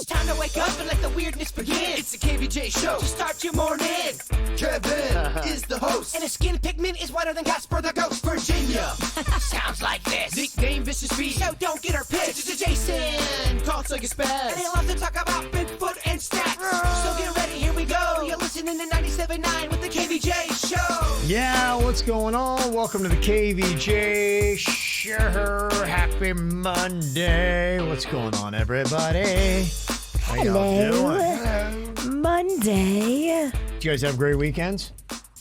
time to wake up and let the weirdness begin. It's the KVJ Show to start your morning. Kevin is the host, and his skin pigment is whiter than Casper the Ghost. Virginia sounds like this. Nickname Vicious Beast, so don't get her pissed. Jason talks like a spaz, and he loves to talk about Bigfoot and stats. So get ready, here we go. You're listening to 97.9 with the KVJ Show. Yeah, what's going on? Welcome to the KVJ Show. Happy Monday. What's going on, everybody? How y'all doing? Monday. Did you guys have great weekends?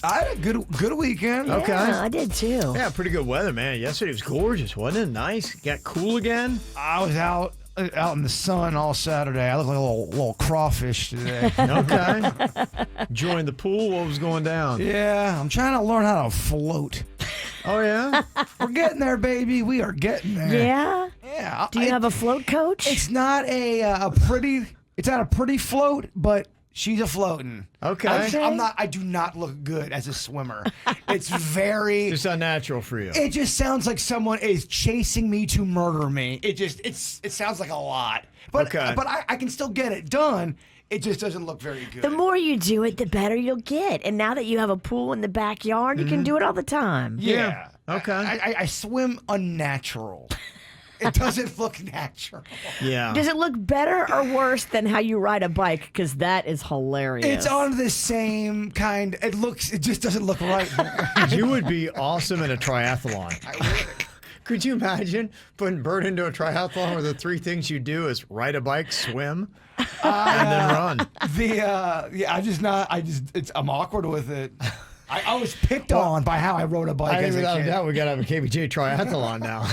I had a good weekend. Okay. Yeah, I did too. Yeah, pretty good weather, man. Yesterday was gorgeous, wasn't it? Nice. Got cool again. I was out in the sun all Saturday. I look like a little crawfish today. Okay. Enjoying the pool. What was going down? Yeah, I'm trying to learn how to float. Oh, yeah? We're getting there, baby. We are getting there. Yeah? Yeah. Do you have a float coach? It's not a pretty. It's not a pretty float, but she's a floating. Okay. I do not look good as a swimmer. It's very. Just unnatural for you. It just sounds like someone is chasing me to murder me. It sounds like a lot. But Okay. but I can still get it done. It just doesn't look very good. The more you do it, the better you'll get. And now that you have a pool in the backyard, you can do it all the time. Yeah. Okay. I swim unnatural. It doesn't look natural. Yeah. Does it look better or worse than how you ride a bike? Because that is hilarious. It's on the same kind. It just doesn't look right. You would be awesome in a triathlon. I would. Could you imagine putting Bert into a triathlon where the three things you do is ride a bike, swim, and then run? I'm awkward with it. I was picked on by how I rode a bike I as think a without a kid. doubt we got to have a KVJ triathlon now.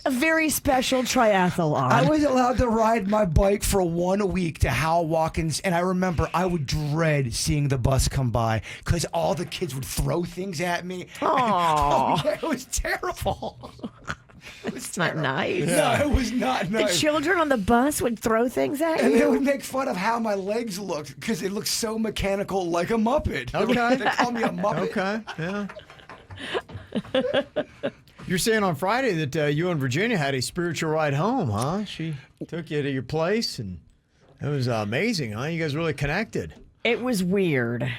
a very special triathlon. I was allowed to ride my bike for 1 week to Hal Watkins, and I remember I would dread seeing the bus come by because all the kids would throw things at me. Aww. Yeah, it was terrible. It's not nice. No, it was not The nice. children on the bus would throw things at And they you. would make fun of how my legs looked because it looked so mechanical, like a Muppet. Okay. They call me a Muppet. Okay, yeah. You're saying on Friday that you and Virginia had a spiritual ride home, huh? She took you to your place, and it was amazing, huh? You guys really connected. It was weird.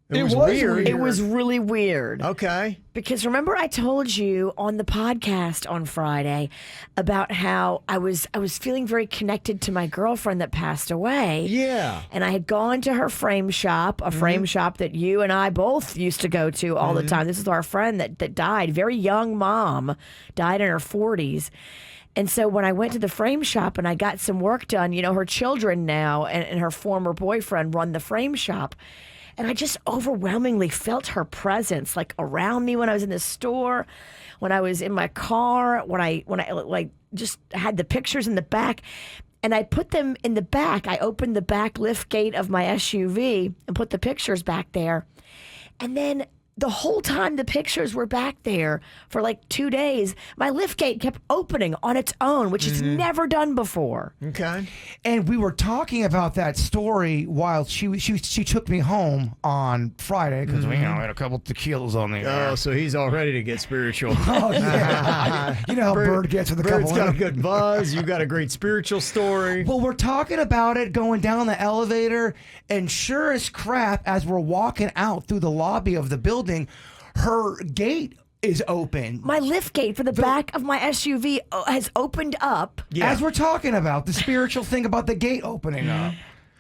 It was weird. It was really weird. Okay. Because remember I told you on the podcast on Friday about how I was feeling very connected to my girlfriend that passed away. Yeah. And I had gone to her frame shop, a frame shop that you and I both used to go to all the time. This is our friend that died, very young mom, died in her 40s. And so when I went to the frame shop and I got some work done, her children now and her former boyfriend run the frame shop. And I just overwhelmingly felt her presence, like around me when I was in the store, when I was in my car, when I like just had the pictures in the back. And I put them in the back. I opened the back lift gate of my SUV and put the pictures back there. And then the whole time the pictures were back there for like 2 days, my lift gate kept opening on its own, which is never done before. Okay. And we were talking about that story while she took me home on Friday because we had a couple tequilas on the air. Oh, so he's all ready to get spiritual. Oh, yeah. You know how Bird gets with a Bird's couple got a good buzz. You got a great spiritual story. Well, we're talking about it going down the elevator, and sure as crap, as we're walking out through the lobby of the building, her gate is open. My lift gate for the back of my SUV has opened up. Yeah. As we're talking about the spiritual thing about the gate opening up.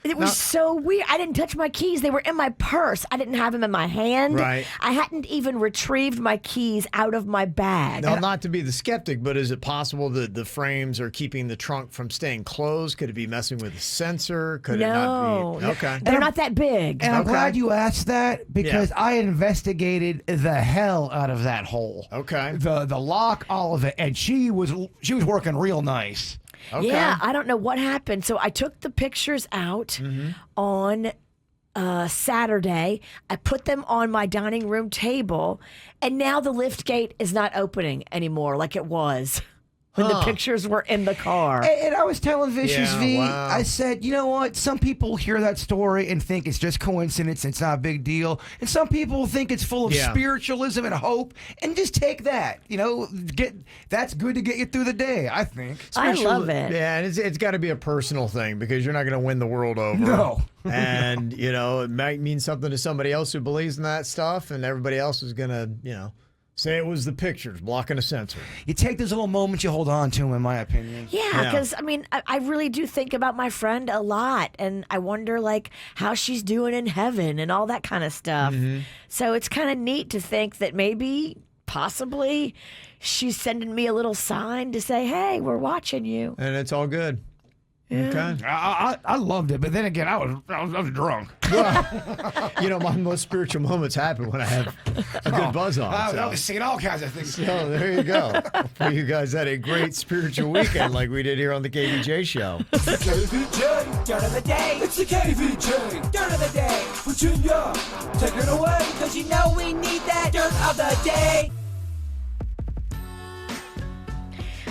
It was so weird. I didn't touch my keys. They were in my purse. I didn't have them in my hand. Right. I hadn't even retrieved my keys out of my bag. Now, not to be the skeptic, but is it possible that the frames are keeping the trunk from staying closed? Could it be messing with the sensor? Could it not be? Okay. They're not that big. And I'm Okay. glad you asked that because I investigated the hell out of that hole. Okay. The lock, all of it, and she was working real nice. Okay. Yeah, I don't know what happened. So I took the pictures out on Saturday. I put them on my dining room table, and now the lift gate is not opening anymore like it was. when the pictures were in the car. And I was telling Vicious Yeah, V, wow. I said, you know what? Some people hear that story and think it's just coincidence. It's not a big deal. And some people think it's full of Yeah. spiritualism and hope. And just take that. You know, that's good to get you through the day, I think. I love it. Yeah, and it's got to be a personal thing because you're not going to win the world over. No. And, it might mean something to somebody else who believes in that stuff, and everybody else is going to, say it was the pictures blocking a sensor. You take those little moments, you hold on to them, in my opinion. Yeah, because I really do think about my friend a lot, and I wonder how she's doing in heaven and all that kind of stuff. So it's kind of neat to think that maybe, possibly, she's sending me a little sign to say, "Hey, we're watching you." And it's all good. Okay. I loved it, but then again, I was drunk. My most spiritual moments happen when I have a good buzz on. I was seeing all kinds of things. So there you go. Hopefully you guys had a great spiritual weekend like we did here on the KVJ Show. KVJ, dirt of the day. It's the KVJ, dirt of the day. Virginia, take it away. Cause you know we need that dirt of the day.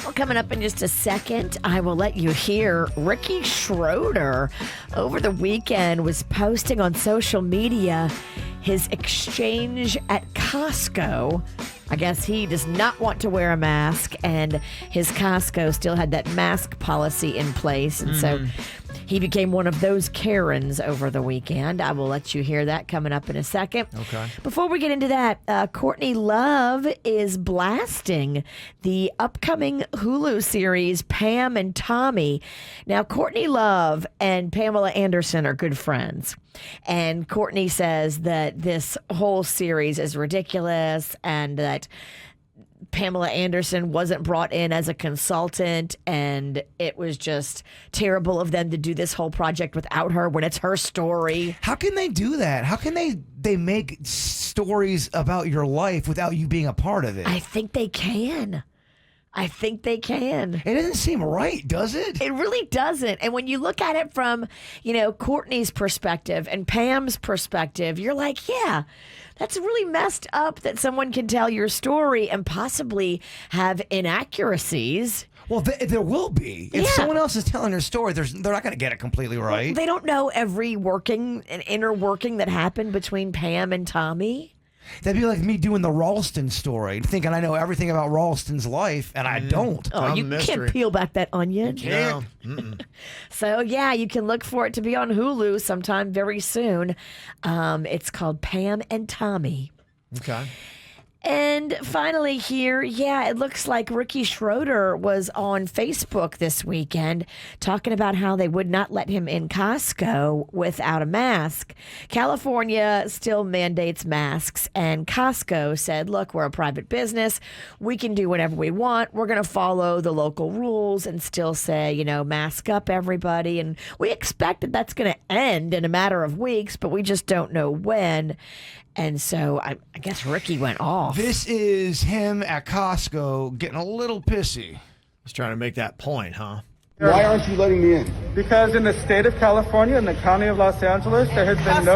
Well, coming up in just a second, I will let you hear Ricky Schroeder over the weekend was posting on social media his exchange at Costco. I guess he does not want to wear a mask, and his Costco still had that mask policy in place. And so he became one of those Karens over the weekend. I will let you hear that coming up in a second. Okay. Before we get into that, Courtney Love is blasting the upcoming Hulu series Pam and Tommy. Now, Courtney Love and Pamela Anderson are good friends. And Courtney says that this whole series is ridiculous and that Pamela Anderson wasn't brought in as a consultant, and it was just terrible of them to do this whole project without her when it's her story. How can they do that? How can they make stories about your life without you being a part of it? I think they can. It doesn't seem right, does it? It really doesn't. And when you look at it from, Courtney's perspective and Pam's perspective, you're like, yeah, that's really messed up that someone can tell your story and possibly have inaccuracies. Well, there will be. If Yeah. someone else is telling their story, they're not going to get it completely right. They don't know every working and inner working that happened between Pam and Tommy. That'd be like me doing the Ralston story, thinking I know everything about Ralston's life, and I don't. Oh, you mystery. can't peel back that onion. No. So, yeah, you can look for it to be on Hulu sometime very soon. It's called Pam and Tommy. Okay. And finally here, it looks like Ricky Schroeder was on Facebook this weekend talking about how they would not let him in Costco without a mask. California still mandates masks, and Costco said, look, we're a private business. We can do whatever we want. We're going to follow the local rules and still say, mask up, everybody. And we expect that that's going to end in a matter of weeks, but we just don't know when. And so I guess Ricky went off. This is him at Costco getting a little pissy. He's trying to make that point, huh? Why aren't you letting me in? Because in the state of California and the county of Los Angeles, there has been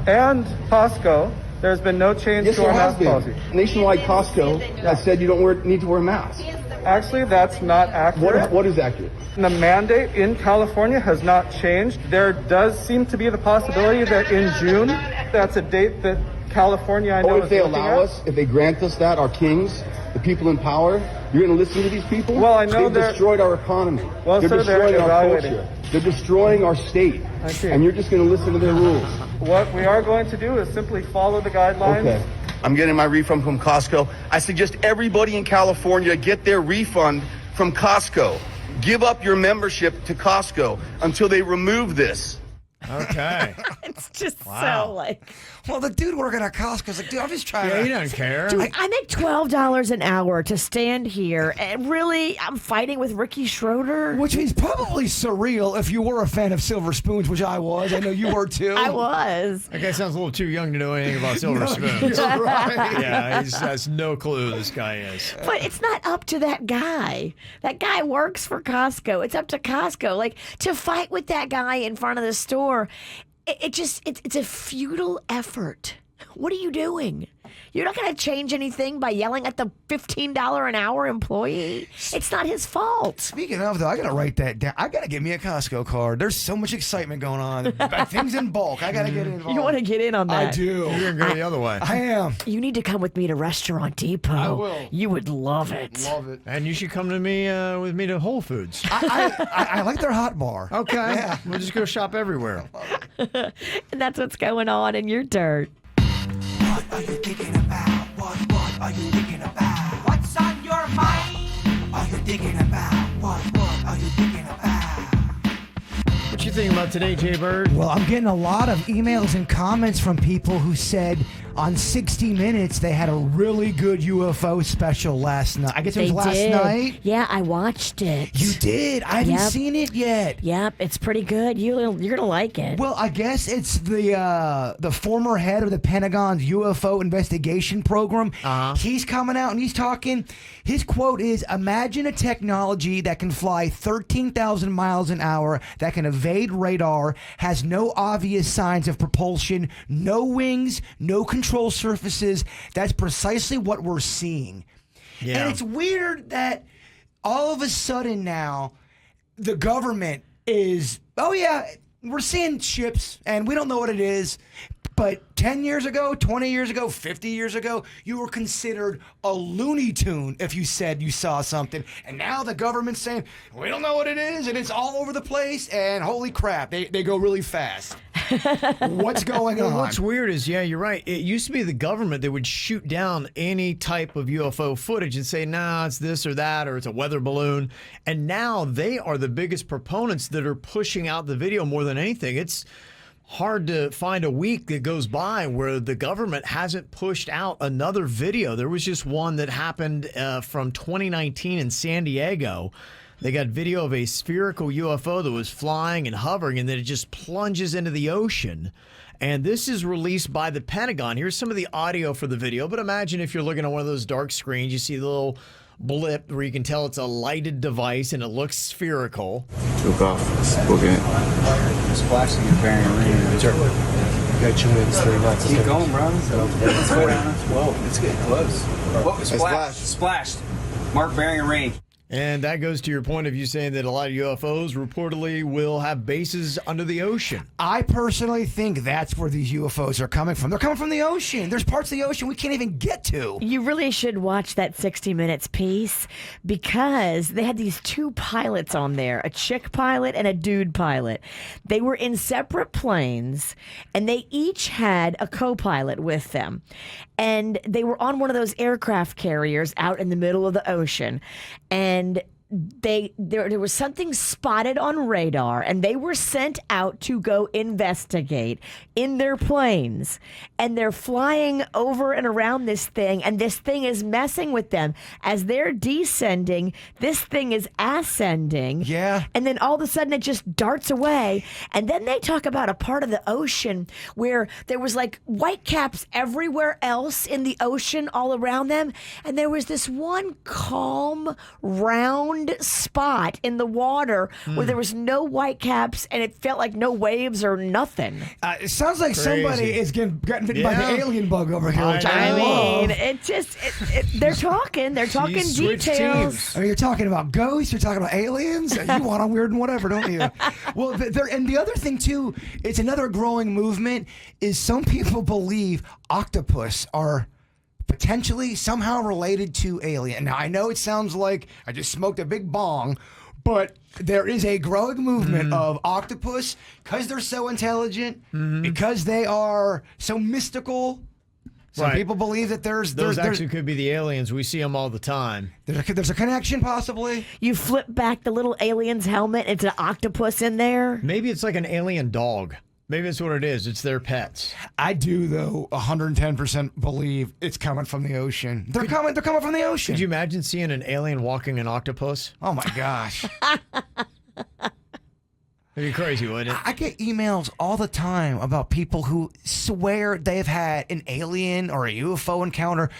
and Costco, there's been no change Yes, to there our has mask policy. been. Nationwide Costco that said you don't need to wear a mask. Actually, that's not accurate. What is accurate? The mandate in California has not changed. There does seem to be the possibility that in June, that's a date that California, I know, If is they looking allow at. us, if they grant us that, our kings, the people in power, you're going to listen to these people? Well, I know They've destroyed our economy. Well, they're sir, they're destroying our evaluating. culture. They're destroying our state. I see. And you're just going to listen to their rules. What we are going to do is simply follow the guidelines. Okay. I'm getting my refund from Costco. I suggest everybody in California get their refund from Costco. Give up your membership to Costco until they remove this. Okay. It's just Wow. so like... Well, the dude working at Costco's like, dude, I'm just trying Yeah, to... he doesn't care. I make $12 an hour to stand here, and really, I'm fighting with Ricky Schroeder. Which is probably surreal if you were a fan of Silver Spoons, which I was. I know you were too. I was. That guy sounds a little too young to know anything about silver spoons. You're right. Yeah, he has no clue who this guy is. But it's not up to that guy. That guy works for Costco. It's up to Costco. Like, to fight with that guy in front of the store, it's a futile effort. What are you doing? You're not going to change anything by yelling at the $15 an hour employee. It's not his fault. Speaking of, though, I got to write that down. I got to get me a Costco card. There's so much excitement going on. Things in bulk. I got to get involved. You want to get in on that? I do. You're going to go the other way. I am. You need to come with me to Restaurant Depot. I will. You would love it. Love it. And you should come to me with me to Whole Foods. I like their hot bar. Okay. Yeah. We'll just go shop everywhere. And that's what's going on in your dirt. What are you thinking about? What are you thinking about? What's on your mind? Are you thinking about? What are you thinking about? What you thinking about today, Jay Bird? Well, I'm getting a lot of emails and comments from people who said on 60 Minutes they had a really good UFO special last night. I guess it was last night. Yeah, I watched it. You did? I haven't Yep. seen it yet. Yep, it's pretty good. You're gonna like it. Well, I guess it's the former head of the Pentagon's UFO investigation program. He's coming out and he's talking. His quote is, "Imagine a technology that can fly 13,000 miles an hour, that can evade radar, has no obvious signs of propulsion, no wings, no control surfaces. That's precisely what we're seeing." Yeah. And it's weird that all of a sudden now the government is, oh yeah, we're seeing ships and we don't know what it is. But 10 years ago, 20 years ago, 50 years ago, you were considered a Looney Tune if you said you saw something. And now the government's saying, we don't know what it is, and it's all over the place, and holy crap, they go really fast. What's going on? What's weird is, yeah, you're right. It used to be the government that would shoot down any type of UFO footage and say, nah, it's this or that, or it's a weather balloon. And now they are the biggest proponents that are pushing out the video more than anything. It's hard to find a week that goes by where the government hasn't pushed out another video. There was just one that happened from 2019 in San Diego. They got video of a spherical UFO that was flying and hovering, and then it just plunges into the ocean. And this is released by the Pentagon. Here's some of the audio for the video, but imagine if you're looking at one of those dark screens, you see the little blip where you can tell it's a lighted device and it looks spherical. Took off, book it. Splashing your bearing ring. Sure. Got 2 minutes, 3 knots. Keep going, bro. Let's go down. Whoa, it's getting close. Whoa, splashed. Mark bearing and range. And that goes to your point of you saying that a lot of UFOs reportedly will have bases under the ocean. I personally think that's where these UFOs are coming from. They're coming from the ocean. There's parts of the ocean we can't even get to. You really should watch that 60 Minutes piece because they had these two pilots on there, a chick pilot and a dude pilot. They were in separate planes and they each had a co-pilot with them. And they were on one of those aircraft carriers out in the middle of the ocean. And there was something spotted on radar, and they were sent out to go investigate in their planes. And they're flying over and around this thing, and this thing is messing with them. As they're descending, this thing is ascending. Yeah. And then all of a sudden it just darts away. And then they talk about a part of the ocean where there was like whitecaps everywhere else in the ocean all around them. And there was this one calm, round spot in the water where there was no whitecaps and it felt like no waves or nothing. It sounds like Crazy. somebody is getting bitten by the alien bug over here. Which I love. mean, it just, they're talking switched details. teams. I mean, you're talking about ghosts, you're talking about aliens. You want a weird and whatever, don't you? Well, and the other thing, too, it's another growing movement, is some people believe octopus are potentially somehow related to alien. Now, I know it sounds like I just smoked a big bong, but there is a growing movement of octopus because they're so intelligent, because they are so mystical. Some Right. people believe that Those actually could be the aliens. We see them all the time. there's a connection, possibly. You flip back the little alien's helmet, it's an octopus in there. Maybe it's like an alien dog. Maybe that's what it is. It's their pets. I do, though, 110% believe it's coming from the ocean. They're coming from the ocean. Could you imagine seeing an alien walking an octopus? Oh my gosh. It'd be crazy, wouldn't it? I get emails all the time about people who swear they've had an alien or a UFO encounter.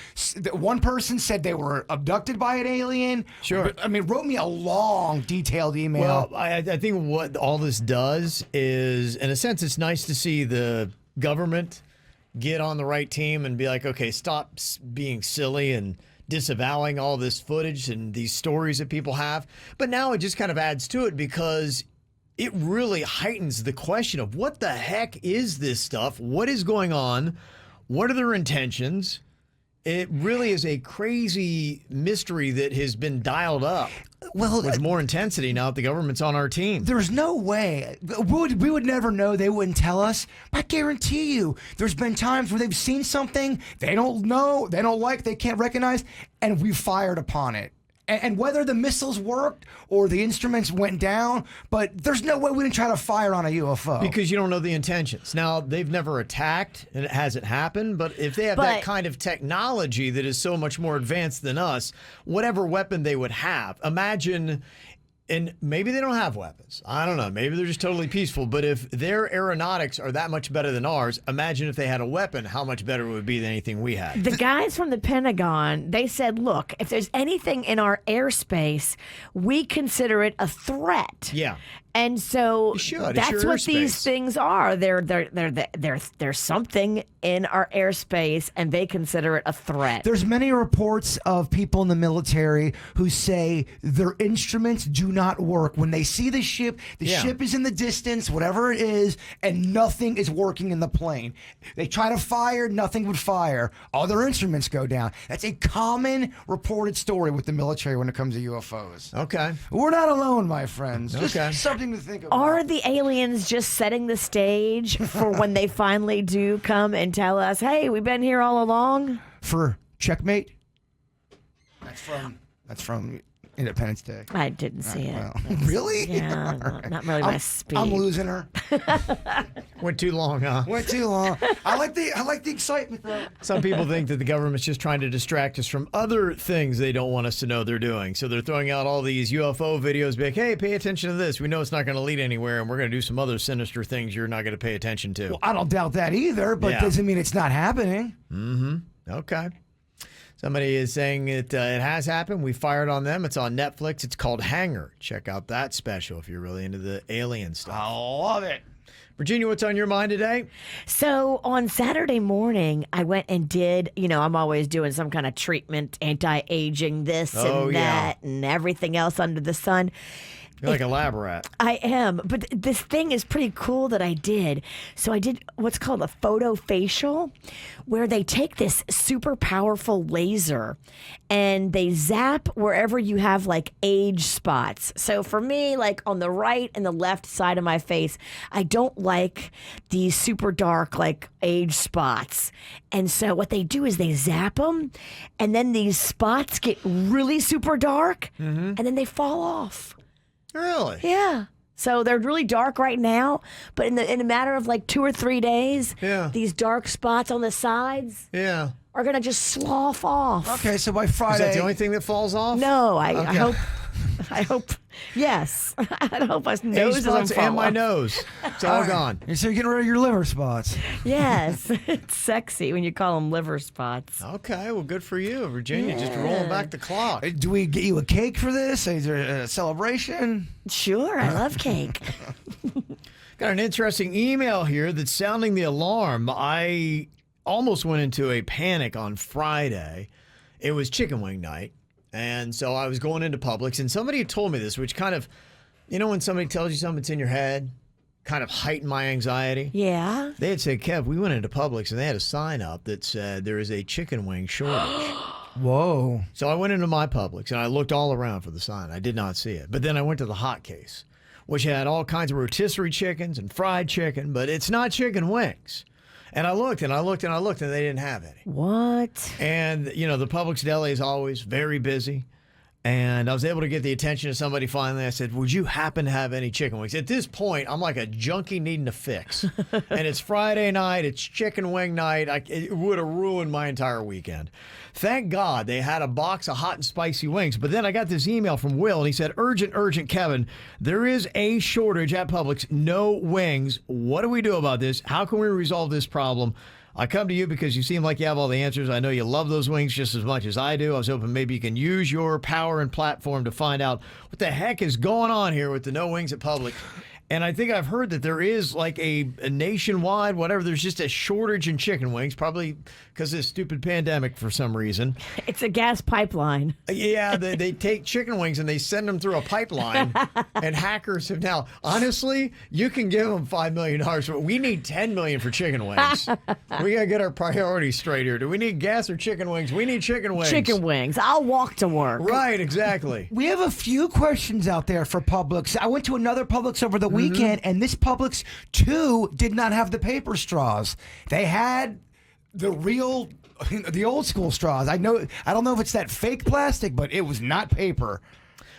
One person said they were abducted by an alien. Sure. I mean, wrote me a long, detailed email. Well, I think what all this does is, in a sense, it's nice to see the government get on the right team and be like, okay, stop being silly and disavowing all this footage and these stories that people have. But now it just kind of adds to it because it really heightens the question of what the heck is this stuff? What is going on? What are their intentions? It really is a crazy mystery that has been dialed up with more intensity now that the government's on our team. There's no way. We would never know. They wouldn't tell us. I guarantee you, there's been times where they've seen something they don't know, they don't like, they can't recognize, and we fired upon it. And whether the missiles worked or the instruments went down, but there's no way we didn't try to fire on a UFO. Because you don't know the intentions. Now, they've never attacked, and it hasn't happened, but if they have that kind of technology that is so much more advanced than us, whatever weapon they would have, imagine, and maybe they don't have weapons. I don't know. Maybe they're just totally peaceful, but if their aeronautics are that much better than ours, imagine if they had a weapon, how much better it would be than anything we had. The guys from the Pentagon, they said, look, if there's anything in our airspace, we consider it a threat. Yeah. And so that's what these things are. There's something in our airspace, and they consider it a threat. There's many reports of people in the military who say their instruments do not work. When they see the ship is in the distance, whatever it is, and nothing is working in the plane. They try to fire, nothing would fire. All their instruments go down. That's a common reported story with the military when it comes to UFOs. Okay. We're not alone, my friends. Okay. Just something to think about. Are the aliens just setting the stage for when they finally do come and tell us, hey, we've been here all along? For checkmate? That's from Independence Day. I didn't see it. Well, really? Yeah, not really my speed. I'm losing her. Went too long, huh? Went too long. I like the excitement though. Some people think that the government's just trying to distract us from other things they don't want us to know they're doing. So they're throwing out all these UFO videos, be like, hey, pay attention to this. We know it's not going to lead anywhere, and we're going to do some other sinister things you're not going to pay attention to. Well, I don't doubt that either, but doesn't mean it's not happening. Mm-hmm. Okay. Somebody is saying it has happened. We fired on them. It's on Netflix. It's called Hanger. Check out that special if you're really into the alien stuff. I love it. Virginia, what's on your mind today? So on Saturday morning, I went and did, I'm always doing some kind of treatment, anti-aging, this and that, and everything else under the sun. You're like a lab rat. I am, but this thing is pretty cool that I did. So I did what's called a photofacial, where they take this super powerful laser and they zap wherever you have like age spots. So for me, like on the right and the left side of my face, I don't like these super dark like age spots. And so what they do is they zap them, and then these spots get really super dark, and then they fall off. Really? Yeah. So they're really dark right now, but in a matter of like 2 or 3 days, these dark spots on the sides are going to just slough off. Okay, so by Friday... Is that the only thing that falls off? No, I hope, yes. I hope my nose Age doesn't spots fall and my off. nose. It's all gone. So you're getting rid of your liver spots. Yes. It's sexy when you call them liver spots. Okay, well, good for you, Virginia. Just rolling back the clock. Do we get you a cake for this? Is there a celebration? Sure, I love cake. Got an interesting email here that's sounding the alarm. I almost went into a panic on Friday. It was chicken wing night. And so I was going into Publix, and somebody had told me this, which kind of, when somebody tells you something that's in your head, kind of heightened my anxiety. Yeah. They had said, Kev, we went into Publix, and they had a sign up that said there is a chicken wing shortage. Whoa. So I went into my Publix, and I looked all around for the sign. I did not see it. But then I went to the hot case, which had all kinds of rotisserie chickens and fried chicken, but it's not chicken wings. And I looked and I looked and I looked, and they didn't have any. What? And, the Publix deli is always very busy. And I was able to get the attention of somebody finally. I said, would you happen to have any chicken wings? At this point, I'm like a junkie needing a fix. And it's Friday night. It's chicken wing night. It would have ruined my entire weekend. Thank God they had a box of hot and spicy wings. But then I got this email from Will, and he said, urgent, Kevin. There is a shortage at Publix. No wings. What do we do about this? How can we resolve this problem? I come to you because you seem like you have all the answers. I know you love those wings just as much as I do. I was hoping maybe you can use your power and platform to find out what the heck is going on here with the no wings at Publix. And I think I've heard that there is like a nationwide, whatever, there's just a shortage in chicken wings, probably because of this stupid pandemic for some reason. It's a gas pipeline. Yeah, they take chicken wings and they send them through a pipeline. And hackers have now, honestly, you can give them $5 million, but we need $10 million for chicken wings. We got to get our priorities straight here. Do we need gas or chicken wings? We need chicken wings. Chicken wings. I'll walk to work. Right, exactly. We have a few questions out there for Publix. I went to another Publix over the weekend, and this Publix, too, did not have the paper straws. They had the real, the old school straws. I don't know if it's that fake plastic, but it was not paper.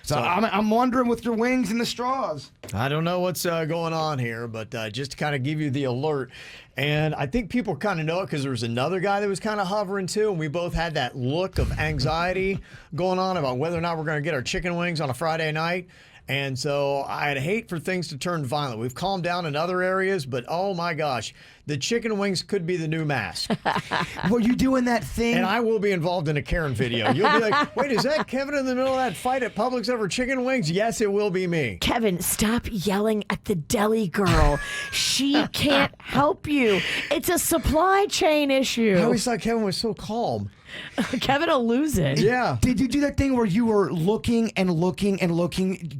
So I'm wondering with your wings and the straws. I don't know what's going on here, but just to kind of give you the alert. And I think people kind of know it because there was another guy that was kind of hovering too, and we both had that look of anxiety going on about whether or not we're going to get our chicken wings on a Friday night. And so I'd hate for things to turn violent. We've calmed down in other areas, but oh my gosh, the chicken wings could be the new mask. Were you doing that thing? And I will be involved in a Karen video. You'll be like, wait, is that Kevin in the middle of that fight at Publix over chicken wings? Yes, it will be me. Kevin, stop yelling at the deli girl. She can't help you. It's a supply chain issue. I always thought Kevin was so calm. Kevin will lose it. Yeah. Did you do that thing where you were looking and looking and looking?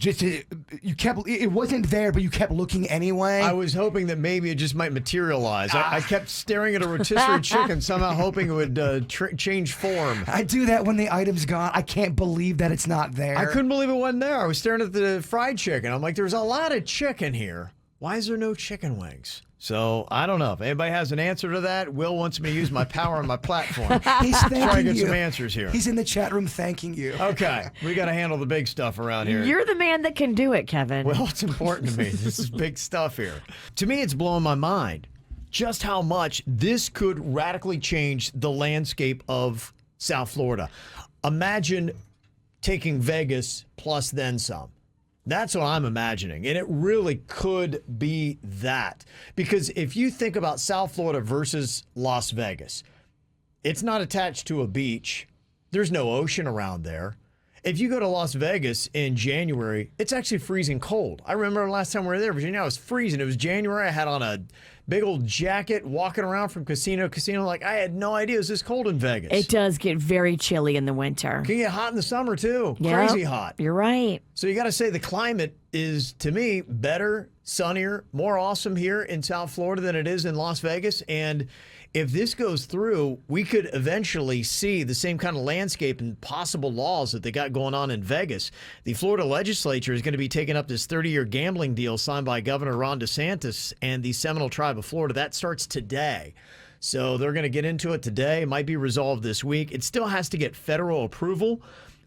You kept, it wasn't there, but you kept looking anyway. I was hoping that maybe it just might materialize. I kept staring at a rotisserie chicken, somehow hoping it would change form. I do that when the item's gone. I can't believe that it's not there. I couldn't believe it wasn't there. I was staring at the fried chicken. I'm like, there's a lot of chicken here. Why is there no chicken wings? So I don't know. If anybody has an answer to that, Will wants me to use my power on my platform. He's thanking Try to get you. some answers here. He's in the chat room thanking you. Okay, we got to handle the big stuff around here. You're the man that can do it, Kevin. Well, it's important to me. This is big stuff here. To me, it's blowing my mind just how much this could radically change the landscape of South Florida. Imagine taking Vegas plus then some. That's what I'm imagining. And it really could be that. Because if you think about South Florida versus Las Vegas, it's not attached to a beach. There's no ocean around there. If you go to Las Vegas in January, it's actually freezing cold. I remember last time we were there, Virginia, I was freezing. It was January. I had on a big old jacket walking around from casino to casino. Like, I had no idea it was this cold in Vegas. It does get very chilly in the winter. Can get hot in the summer, too. Yep, Crazy hot. You're right. So you got to say the climate is, to me, better, sunnier, more awesome here in South Florida than it is in Las Vegas. And if this goes through, we could eventually see the same kind of landscape and possible laws that they got going on in Vegas. The Florida legislature is going to be taking up this 30-year gambling deal signed by Governor Ron DeSantis and the Seminole Tribe of Florida. That starts today. So they're going to get into it today. It might be resolved this week. It still has to get federal approval.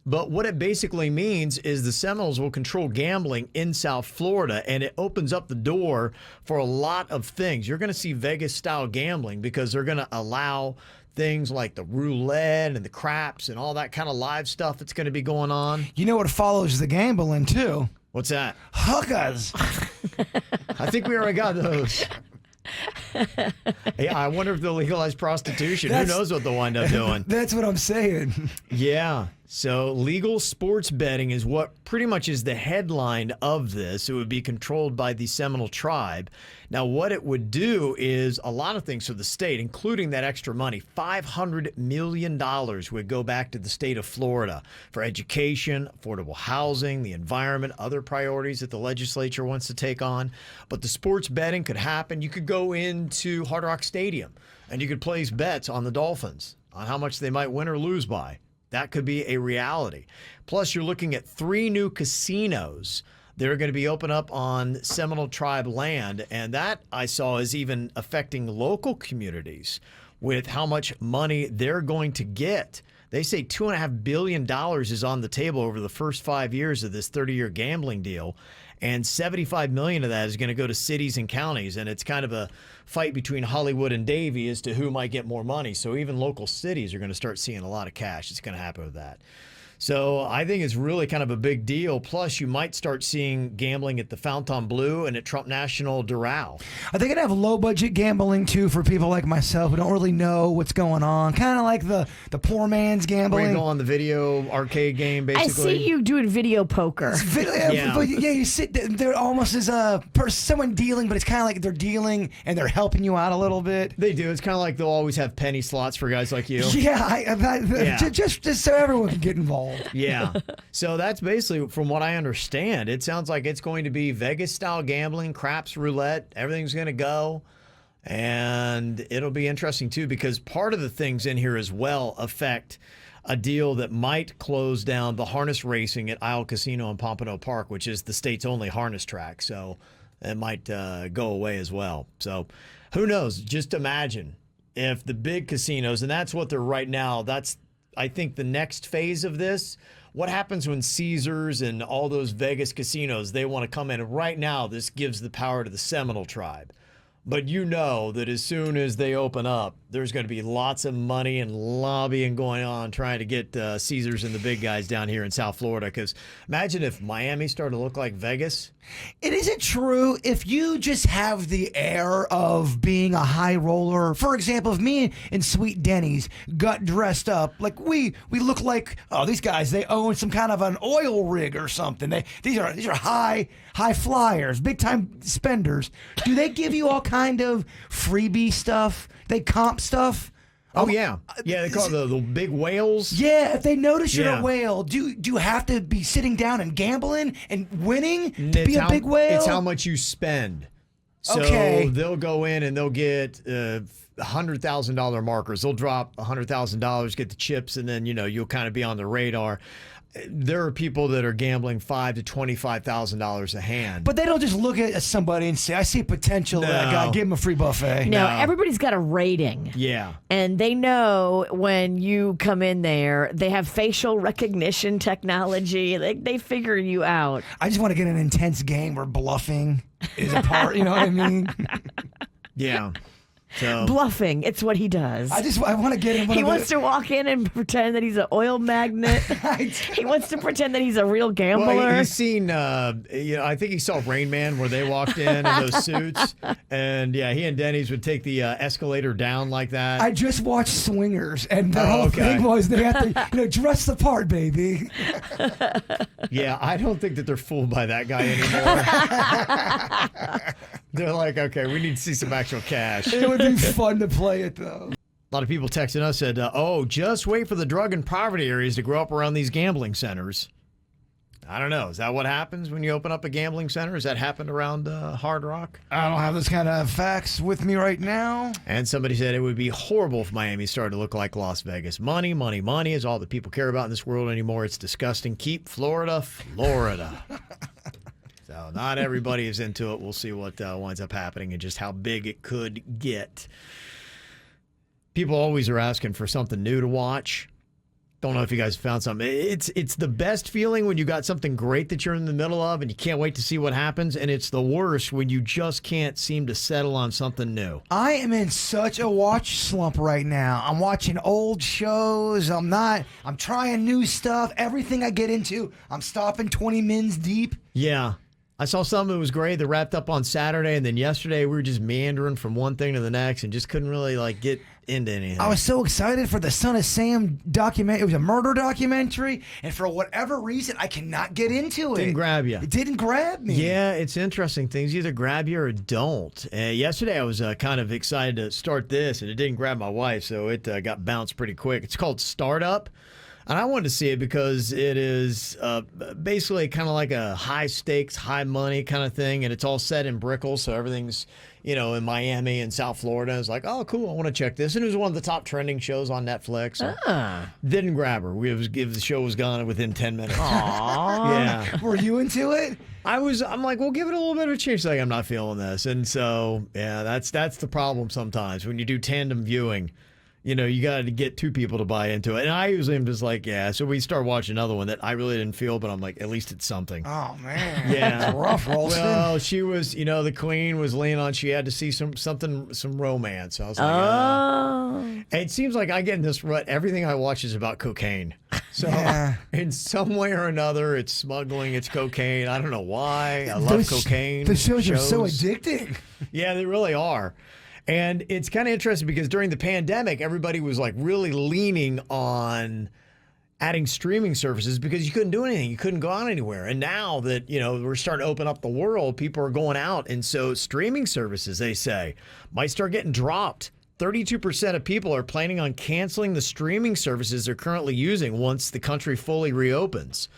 But what it basically means is the Seminoles will control gambling in South Florida, and it opens up the door for a lot of things. You're going to see Vegas-style gambling because they're going to allow things like the roulette and the craps and all that kind of live stuff that's going to be going on. You know what follows the gambling, too? What's that? Hookers. I think we already got those. Yeah, I wonder if they'll legalize prostitution. Who knows what they'll wind up doing? That's what I'm saying. Yeah. So legal sports betting is what pretty much is the headline of this. It would be controlled by the Seminole Tribe. Now, what it would do is a lot of things for the state, including that extra money. $500 million would go back to the state of Florida for education, affordable housing, the environment, other priorities that the legislature wants to take on. But the sports betting could happen. You could go into Hard Rock Stadium and you could place bets on the Dolphins on how much they might win or lose by. That could be a reality. Plus, you're looking at 3 new casinos that are going to be open up on Seminole Tribe land. And that, I saw, is even affecting local communities with how much money they're going to get. They say $2.5 billion is on the table over the first 5 years of this 30-year gambling deal. And $75 million of that is going to go to cities and counties. And it's kind of a fight between Hollywood and Davie as to who might get more money. So even local cities are going to start seeing a lot of cash. It's going to happen with that. So I think it's really kind of a big deal. Plus, you might start seeing gambling at the Fontainebleau and at Trump National Doral. Are they going to have low-budget gambling, too, for people like myself who don't really know what's going on? Kind of like the poor man's gambling. Where you go on the video arcade game, basically. I see you doing video poker. Yeah, you sit there almost as someone dealing, but it's kind of like they're dealing and they're helping you out a little bit. They do. It's kind of like they'll always have penny slots for guys like you. Yeah, just so everyone can get involved. Yeah. So that's basically, from what I understand, it sounds like it's going to be Vegas-style gambling, craps, roulette. Everything's going to go. And it'll be interesting, too, because part of the things in here as well affect a deal that might close down the harness racing at Isle Casino in Pompano Park, which is the state's only harness track. So it might go away as well. So who knows? Just imagine if the big casinos, and that's what they're right now, that's, I think, the next phase of this. What happens when Caesars and all those Vegas casinos, they want to come in? And right now, this gives the power to the Seminole tribe. But you know that as soon as they open up, there's going to be lots of money and lobbying going on trying to get Caesars and the big guys down here in South Florida. Because imagine if Miami started to look like Vegas. It isn't true if you just have the air of being a high roller. For example, if me and Sweet Denny's got dressed up like we look like, oh, these guys, they own some kind of an oil rig or something. These are high flyers, big time spenders. Do they give you all kind of freebie stuff? They comp stuff? Oh, yeah. Yeah, they call it the big whales. Yeah, if they notice you're a whale, do you have to be sitting down and gambling and winning to be a big whale? It's how much you spend. So they'll go in and they'll get $100,000 markers. They'll drop $100,000, get the chips, and then, you'll kind of be on the radar. There are people that are gambling $5,000 to $25,000 a hand. But they don't just look at somebody and say, I see potential in that guy, give him a free buffet. No, everybody's got a rating. Yeah. And they know when you come in there, they have facial recognition technology. They figure you out. I just want to get an intense game where bluffing is a part, you know what I mean? Yeah. So. Bluffing, it's what he does. I want to get him. He wants to walk in and pretend that he's an oil magnet. He wants to pretend that he's a real gambler. Well, he's seen, I think he saw Rain Man where they walked in those suits. And yeah, he and Denny's would take the escalator down like that. I just watched Swingers, and the whole thing was they have to dress the part, baby. Yeah, I don't think that they're fooled by that guy anymore. They're like, okay, we need to see some actual cash. It would be fun to play it, though. A lot of people texting us said, just wait for the drug and poverty areas to grow up around these gambling centers. I don't know. Is that what happens when you open up a gambling center? Has that happened around Hard Rock? I don't have those kind of facts with me right now. And somebody said it would be horrible if Miami started to look like Las Vegas. Money, money, money is all that people care about in this world anymore. It's disgusting. Keep Florida, Florida. So not everybody is into it. We'll see what winds up happening and just how big it could get. People always are asking for something new to watch. Don't know if you guys found something. It's the best feeling when you got something great that you're in the middle of and you can't wait to see what happens. And it's the worst when you just can't seem to settle on something new. I am in such a watch slump right now. I'm watching old shows. I'm trying new stuff. Everything I get into, I'm stopping 20 mins deep. Yeah. I saw something that was great that wrapped up on Saturday, and then yesterday we were just meandering from one thing to the next and just couldn't really get into anything. I was so excited for the Son of Sam documentary. It was a murder documentary, and for whatever reason, I cannot get into it. Didn't grab you. It didn't grab me. Yeah, it's interesting. Things either grab you or don't. Yesterday I was kind of excited to start this, and it didn't grab my wife, so it got bounced pretty quick. It's called Startup. And I wanted to see it because it is basically kind of like a high stakes, high money kind of thing. And it's all set in Brickell. So everything's, in Miami and South Florida. I was like, oh, cool. I want to check this. And it was one of the top trending shows on Netflix. Didn't grab her. The show was gone within 10 minutes. Aww. Yeah. Were you into it? I'm like, well, give it a little bit of a chance. Like, I'm not feeling this. And so, yeah, that's the problem sometimes when you do tandem viewing. You got to get two people to buy into it. And I usually am just like, yeah. So we start watching another one that I really didn't feel, but I'm like, at least it's something. Oh, man. Yeah. It's rough, Ralston. Well, she was, the queen was leaning on, she had to see some romance. I was like, oh. It seems like I get in this rut. Everything I watch is about cocaine. So in some way or another, it's smuggling, it's cocaine. I don't know why. I love cocaine. The shows are so addicting. Yeah, they really are. And it's kind of interesting because during the pandemic, everybody was like really leaning on adding streaming services because you couldn't do anything. You couldn't go out anywhere. And now that, we're starting to open up the world, people are going out. And so streaming services, they say, might start getting dropped. 32% of people are planning on canceling the streaming services they're currently using once the country fully reopens.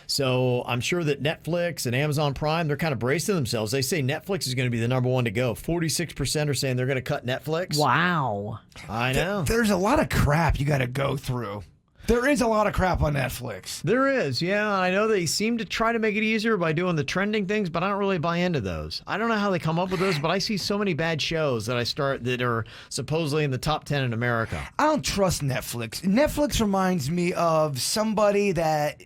So I'm sure that Netflix and Amazon Prime, they're kind of bracing themselves. They say Netflix is going to be the number one to go. 46% are saying they're going to cut Netflix. Wow. I know. There's a lot of crap you got to go through. There is a lot of crap on Netflix. There is, yeah. I know they seem to try to make it easier by doing the trending things, but I don't really buy into those. I don't know how they come up with those, but I see so many bad shows that are supposedly in the top 10 in America. I don't trust Netflix. Netflix reminds me of somebody that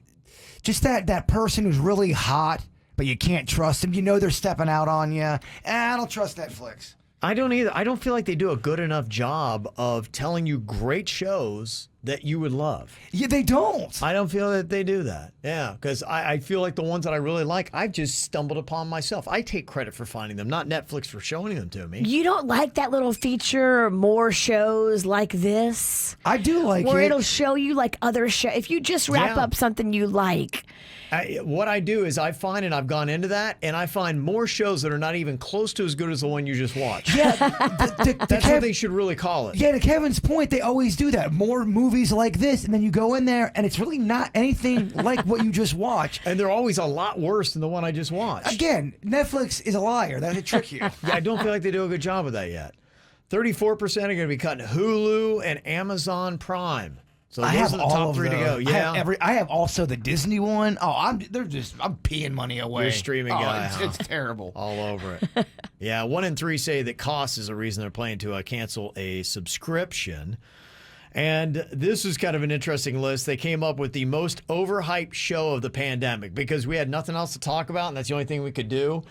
person who's really hot, but you can't trust them. You know they're stepping out on you. I don't trust Netflix. I don't either. I don't feel like they do a good enough job of telling you great shows that you would love. Yeah, they don't. I don't feel that they do that. Yeah, because I feel like the ones that I really like, I've just stumbled upon myself. I take credit for finding them, not Netflix for showing them to me. You don't like that little feature, more shows like this? I do like it. Where it'll show you like other shows. If you just wrap up something you like. What I do is I find, and I've gone into that, and I find more shows that are not even close to as good as the one you just watched. Yeah, that's what they should really call it. Yeah, to Kevin's point, they always do that. More movies like this, and then you go in there, and it's really not anything like what you just watched. And they're always a lot worse than the one I just watched. Again, Netflix is a liar. That's a trick you. Yeah, I don't feel like they do a good job of that yet. 34% are going to be cutting Hulu and Amazon Prime. So I those have are the all top of 3 to those. go. Yeah, I have also the Disney one. Oh, I'm peeing money away. You're a streaming guy. It's terrible. All over it. Yeah, 1 in 3 say that cost is a reason they're planning to cancel a subscription. And this is kind of an interesting list. They came up with the most overhyped show of the pandemic because we had nothing else to talk about, and that's the only thing we could do.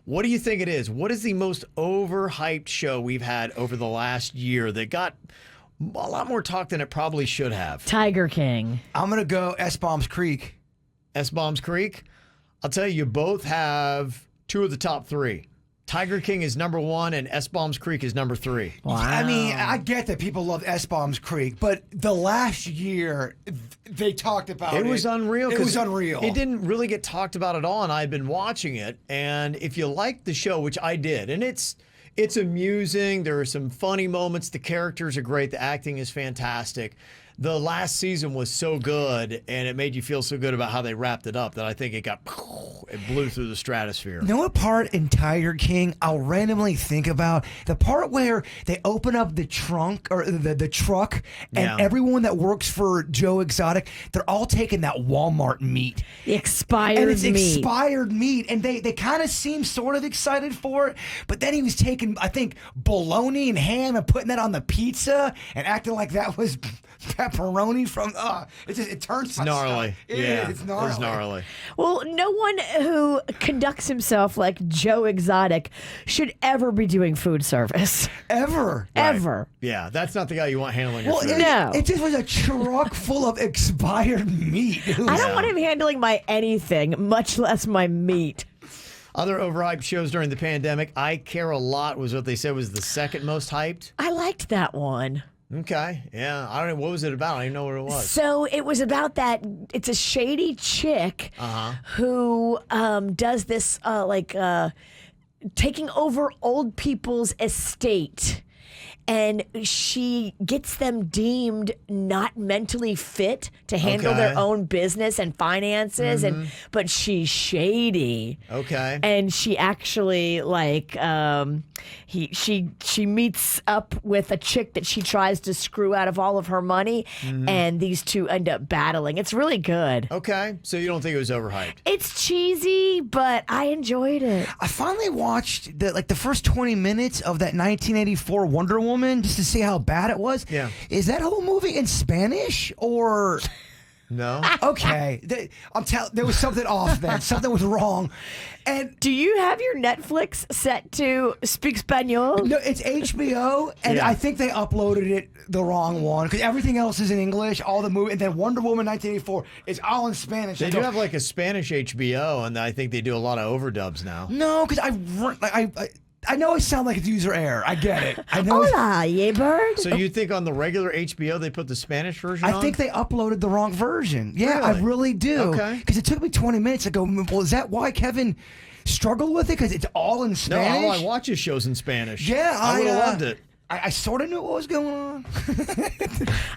What do you think it is? What is the most overhyped show we've had over the last year that got a lot more talk than it probably should have? Tiger King. I'm going to go S-Bombs Creek. S-Bombs Creek? I'll tell you both have 2 of the top 3. Tiger King is number 1 and S-Bombs Creek is number 3. Wow. I mean, I get that people love S-Bombs Creek, but the last year they talked about it. It was unreal. It was unreal. It didn't really get talked about at all, and I had been watching it. And if you like the show, which I did, and it's amusing. There are some funny moments. The characters are great. The acting is fantastic. The last season was so good, and it made you feel so good about how they wrapped it up that I think it blew through the stratosphere. You know what part in Tiger King I'll randomly think about? The part where they open up the trunk or the truck, and everyone that works for Joe Exotic, they're all taking that Walmart meat. Expired and it's meat. Expired meat. And they kind of seem sort of excited for it, but then he was taking, I think, bologna and ham and putting that on the pizza and acting like that was pepperoni from it turns gnarly. It's gnarly. It's gnarly. Well, no one who conducts himself like Joe Exotic should ever be doing food service. Ever. Yeah, that's not the guy you want handling your Well, food. it just was a truck full of expired meat. I don't want him handling my anything, much less my meat. Other overhyped shows during the pandemic, I Care a Lot was what they said was the second most hyped. I liked that one. Okay, yeah. I don't know. What was it about? I didn't know what it was. So it was about that. It's a shady chick who does this taking over old people's estate. And she gets them deemed not mentally fit to handle their own business and finances, but she's shady. Okay. And she actually she meets up with a chick that she tries to screw out of all of her money, and these two end up battling. It's really good. Okay, so you don't think it was overhyped? It's cheesy, but I enjoyed it. I finally watched the first 20 minutes of that 1984 Wonder Woman just to see how bad it was. Yeah. Is that whole movie in Spanish or? No. Okay, there was something off then. Something was wrong. And Do you have your Netflix set to speak Spanish? no, it's HBO, and Yeah. I think they uploaded it the wrong one because everything else is in English. All the movie, and then Wonder Woman 1984 is all in Spanish. They I do go, have like a Spanish HBO, and I think they do a lot of overdubs now. no, because I know I sound like it's user error. I get it. I know. Hola, yay bird. So you think on the regular HBO they put the Spanish version on? I think they uploaded the wrong version. Yeah, I Really? really do. Okay. Because it took me 20 minutes to go, well, is that why Kevin struggled with it? Because it's all in No, Spanish? all I watch is shows in Spanish. Yeah, I would have loved it. I sort of knew what was going on.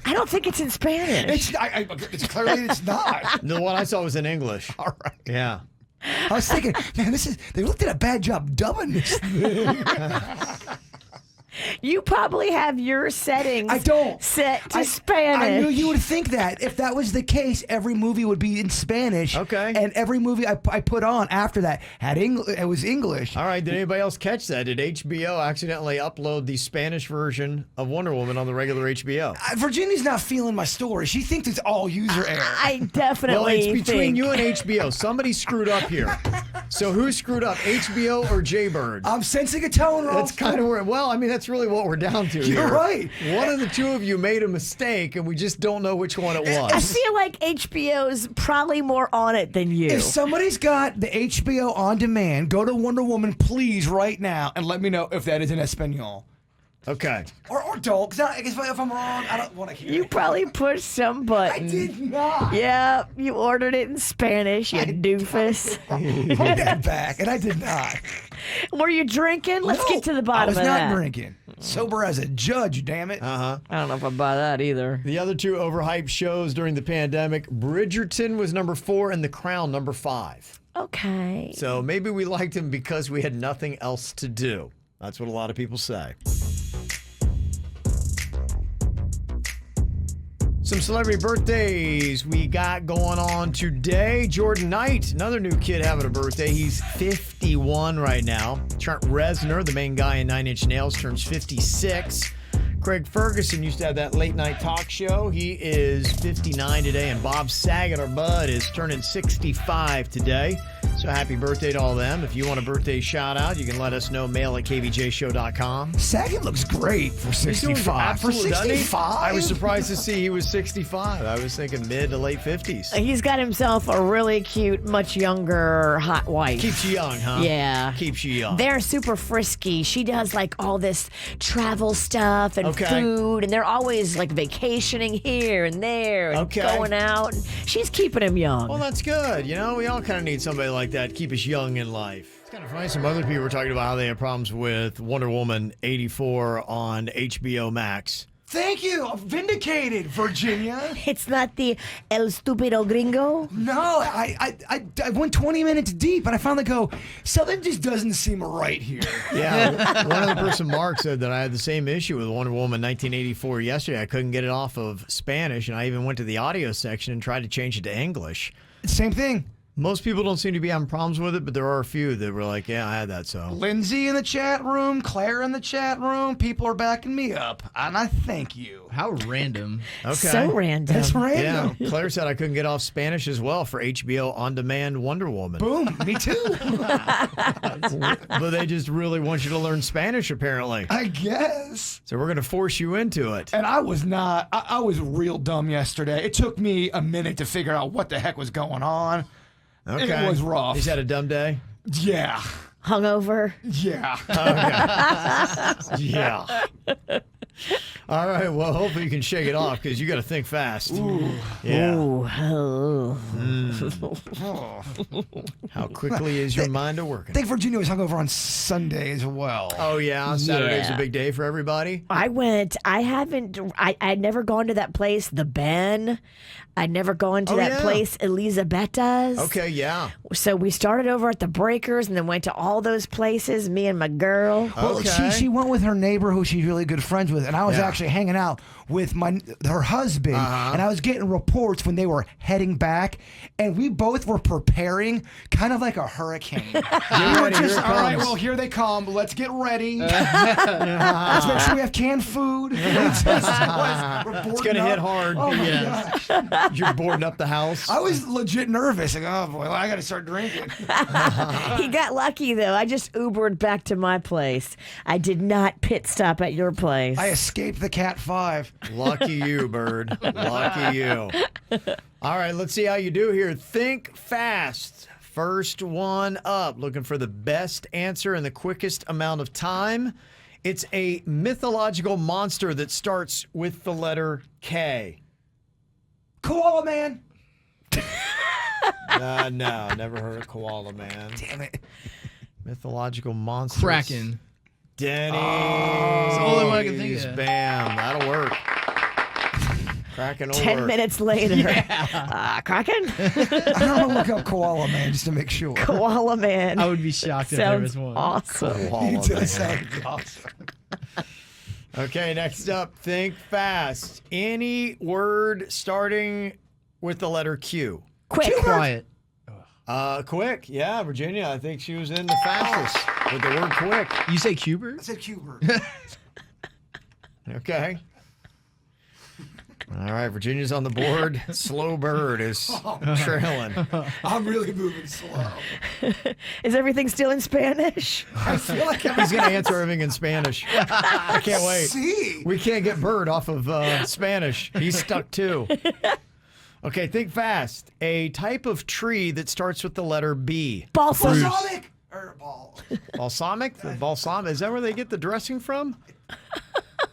I don't think it's in Spanish. It's clearly it's not. The one I saw was in English. All right. Yeah. I was thinking, man, they looked at a bad job dubbing this thing. You probably have your settings I don't. set to I Spanish. knew you would think that. If that was the case, every movie would be in Spanish. Okay. And every movie I put on after that it was English. All right. Did anybody else catch that? Did HBO accidentally upload the Spanish version of Wonder Woman on the regular HBO? Virginia's not feeling my story. She thinks it's all user error. I definitely Well, it's between think. you and HBO. Somebody screwed up here. So who screwed up, HBO or Jaybird? I'm sensing a tone, Rolf. That's kind of where. Well, I mean, that's really what we're down to. You're here. right. One of the two of you made a mistake, and we just don't know which one it I was. feel like HBO's probably more on it than you. If somebody's got the HBO on demand, go to Wonder Woman, please, right now, and let me know if that is in Espanol. Okay. Or don't, because if I'm wrong, I don't want to hear You it. probably pushed some I button. did not. Yeah, you ordered it in Spanish, you doofus. Put that back, and I did not. Were you drinking? Let's No, get to the bottom I was of not that. drinking. Sober as a judge, damn it. Uh-huh. I don't know if I buy that either. The other two overhyped shows during the pandemic, Bridgerton was number 4 and The Crown number 5. Okay. So maybe we liked him because we had nothing else to do. That's what a lot of people say. Some celebrity birthdays we got going on today. Jordan Knight, another new kid having a birthday. He's 51 right now. Trent Reznor, the main guy in 9 Inch Nails, turns 56. Craig Ferguson used to have that late night talk show. He is 59 today. And Bob Saget, our bud, is turning 65 today. So happy birthday to all of them. If you want a birthday shout out, you can let us know. Mail at kvjshow.com. Saget looks great for 65. For Absolutely, doesn't he? 65? I was surprised to see he was 65. I was thinking mid to late 50s. He's got himself a really cute, much younger, hot wife. Keeps you young, huh? Yeah. Keeps you young. They're super frisky. She does like all this travel stuff and Okay. food, and they're always like vacationing here and there and Okay. going out. And she's keeping him young. Well, that's good. You know, we all kind of need somebody like that to keep us young in life. It's kind of funny. Some other people were talking about how they had problems with Wonder Woman 84 on HBO Max. Thank you. I'm vindicated, Virginia. It's not the El Stupido Gringo. No, I went 20 minutes deep, and I finally go, something just doesn't seem right here. Yeah, one other person, Mark, said that I had the same issue with Wonder Woman 1984 yesterday. I couldn't get it off of Spanish, and I even went to the audio section and tried to change it to English. Same thing. Most people don't seem to be having problems with it, but there are a few that were like, yeah, I had that, so. Lindsay in the chat room, Claire in the chat room. People are backing me up, and I thank you. How random. Okay. So random. That's Yeah, random. Claire said I couldn't get off Spanish as well for HBO on-demand Wonder Woman. Boom, me too. But they just really want you to learn Spanish, apparently. I guess. So we're going to force you into it. And I was not, I was real dumb yesterday. It took me a minute to figure out what the heck was going on. Okay. It was rough. He's had a dumb day? Yeah. Hungover. Yeah. Yeah. All right. Well, hopefully you can shake it off because you got to think fast. Ooh. Yeah. Ooh, oh. How quickly is your mind a I working? think Virginia was hungover on Sunday as well. Oh, yeah. Saturday's Yeah. a big day for everybody. I'd never gone to that place, The Ben. I'd never gone to Oh, that yeah. place, Elisabetta's. Okay. Yeah. So we started over at the Breakers and then went to all those places, me and my girl. Well, Okay. she went with her neighbor who she's really good friends with, and I was Yeah. actually hanging out with her husband, and I was getting reports when they were heading back, and we both were preparing kind of like a hurricane. We were just, all right, well, here they come. Let's get ready. Let's make sure we have canned food. It's going to hit hard. Oh, my gosh. You're boarding up the house. I was legit nervous. Like, oh, boy, I got to start drinking. He got lucky, though. I just Ubered back to my place. I did not pit stop at your place. I escaped the Cat 5. Lucky you, Bird. Lucky you. All right, let's see how you do here. Think fast. First one up. Looking for the best answer in the quickest amount of time. It's a mythological monster that starts with the letter K. Koala Man. No, never heard of Koala Man. Damn it. Mythological monster. Kraken. Denny. That's the only one I can think of. Bam. That'll work. Kraken will 10 work. minutes later. Kraken? I'm going to look up Koala Man just to make sure. Koala Man. I would be shocked if there was Sounds one. awesome. Koala He Man. does sound awesome. Okay, next up, think fast. Any word starting with the letter Q. Quick. Quiet. Quick. Yeah, Virginia, I think she was in the fastest with the word quick. You say I Cubert? said Cubert. Okay. All right, Virginia's on the board. Slow Bird is trailing. I'm really moving slow. Is everything still in Spanish? I feel like He's going to answer everything in Spanish. I can't wait. See? We can't get Bird off of Spanish. He's stuck too. Okay, think fast. A type of tree that starts with the letter B. Balsam. Balsamic. Or ball. Balsamic? The balsam? Is that where they get the dressing from?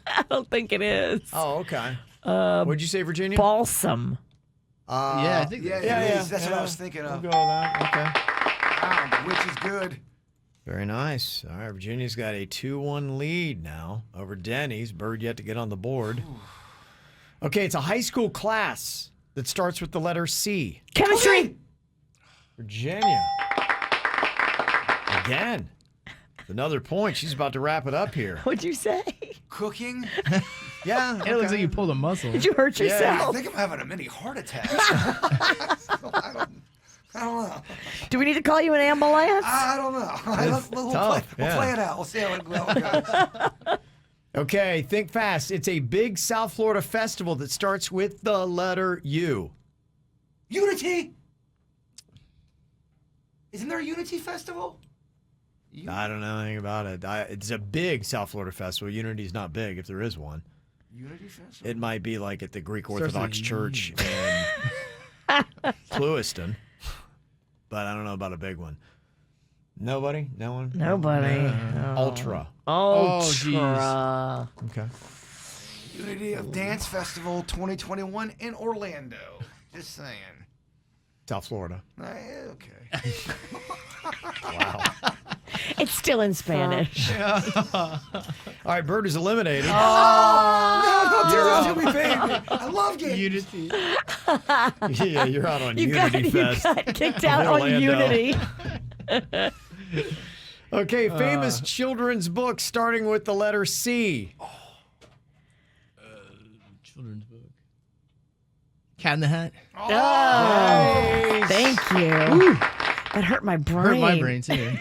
I don't think it is. Oh, okay. What'd you say, Virginia? Balsam. Yeah, I think Yeah, Yeah, it yeah. is. That's what I was thinking We'll of. go with that. Okay. Wow, which is good. Very nice. All right, Virginia's got a 2-1 lead now over Denny's. Bird yet to get on the board. Okay, it's a high school class that starts with the letter C. Chemistry. Virginia. Again. Another point. She's about to wrap it up here. What'd you say? Cooking? Yeah. It looks like you pulled a muscle. Did you hurt I yourself? think I'm having a mini heart attack. I don't know. Do we need to call you an ambulance? I don't know. We'll tough, play, yeah. we'll play it out. We'll see how it goes. Okay, think fast. It's a big South Florida festival that starts with the letter U. Unity. Isn't there a Unity festival? I don't know anything about it. It's a big South Florida festival. Unity's not big, if there is one. Unity festival. It might be like at the Greek Starts Orthodox with Church in Lewiston, but I don't know about a big one. Nobody? No one? Nobody. Ultra. Ultra. Okay. Unity of Dance Festival 2021 in Orlando. Just saying. South Florida. Okay. Wow. It's still in Spanish. All right, Bird is eliminated. No, don't do that to me, baby. I love games. Unity. Yeah, you're out on You Unity Fest. got kicked out on Orlando. Unity. Okay, famous children's book starting with the letter C. Children's book. Cat in the Hat. Oh, thank you. That hurt my brain. Hurt my brain too.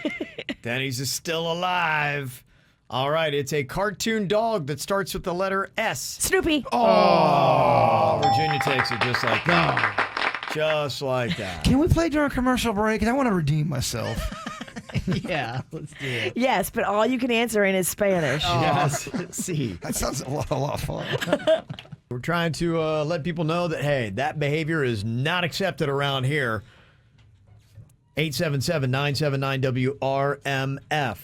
Denny's is still alive. All right, it's a cartoon dog that starts with the letter S. Snoopy. Oh, Virginia takes it just like that. Just like that. Can we play during a commercial break? 'Cause I want to redeem myself. Yeah, let's do it. Yes, but all you can answer in is Spanish. Yes, C. That sounds a lot of fun. We're trying to let people know that, hey, that behavior is not accepted around here. 877-979-WRMF.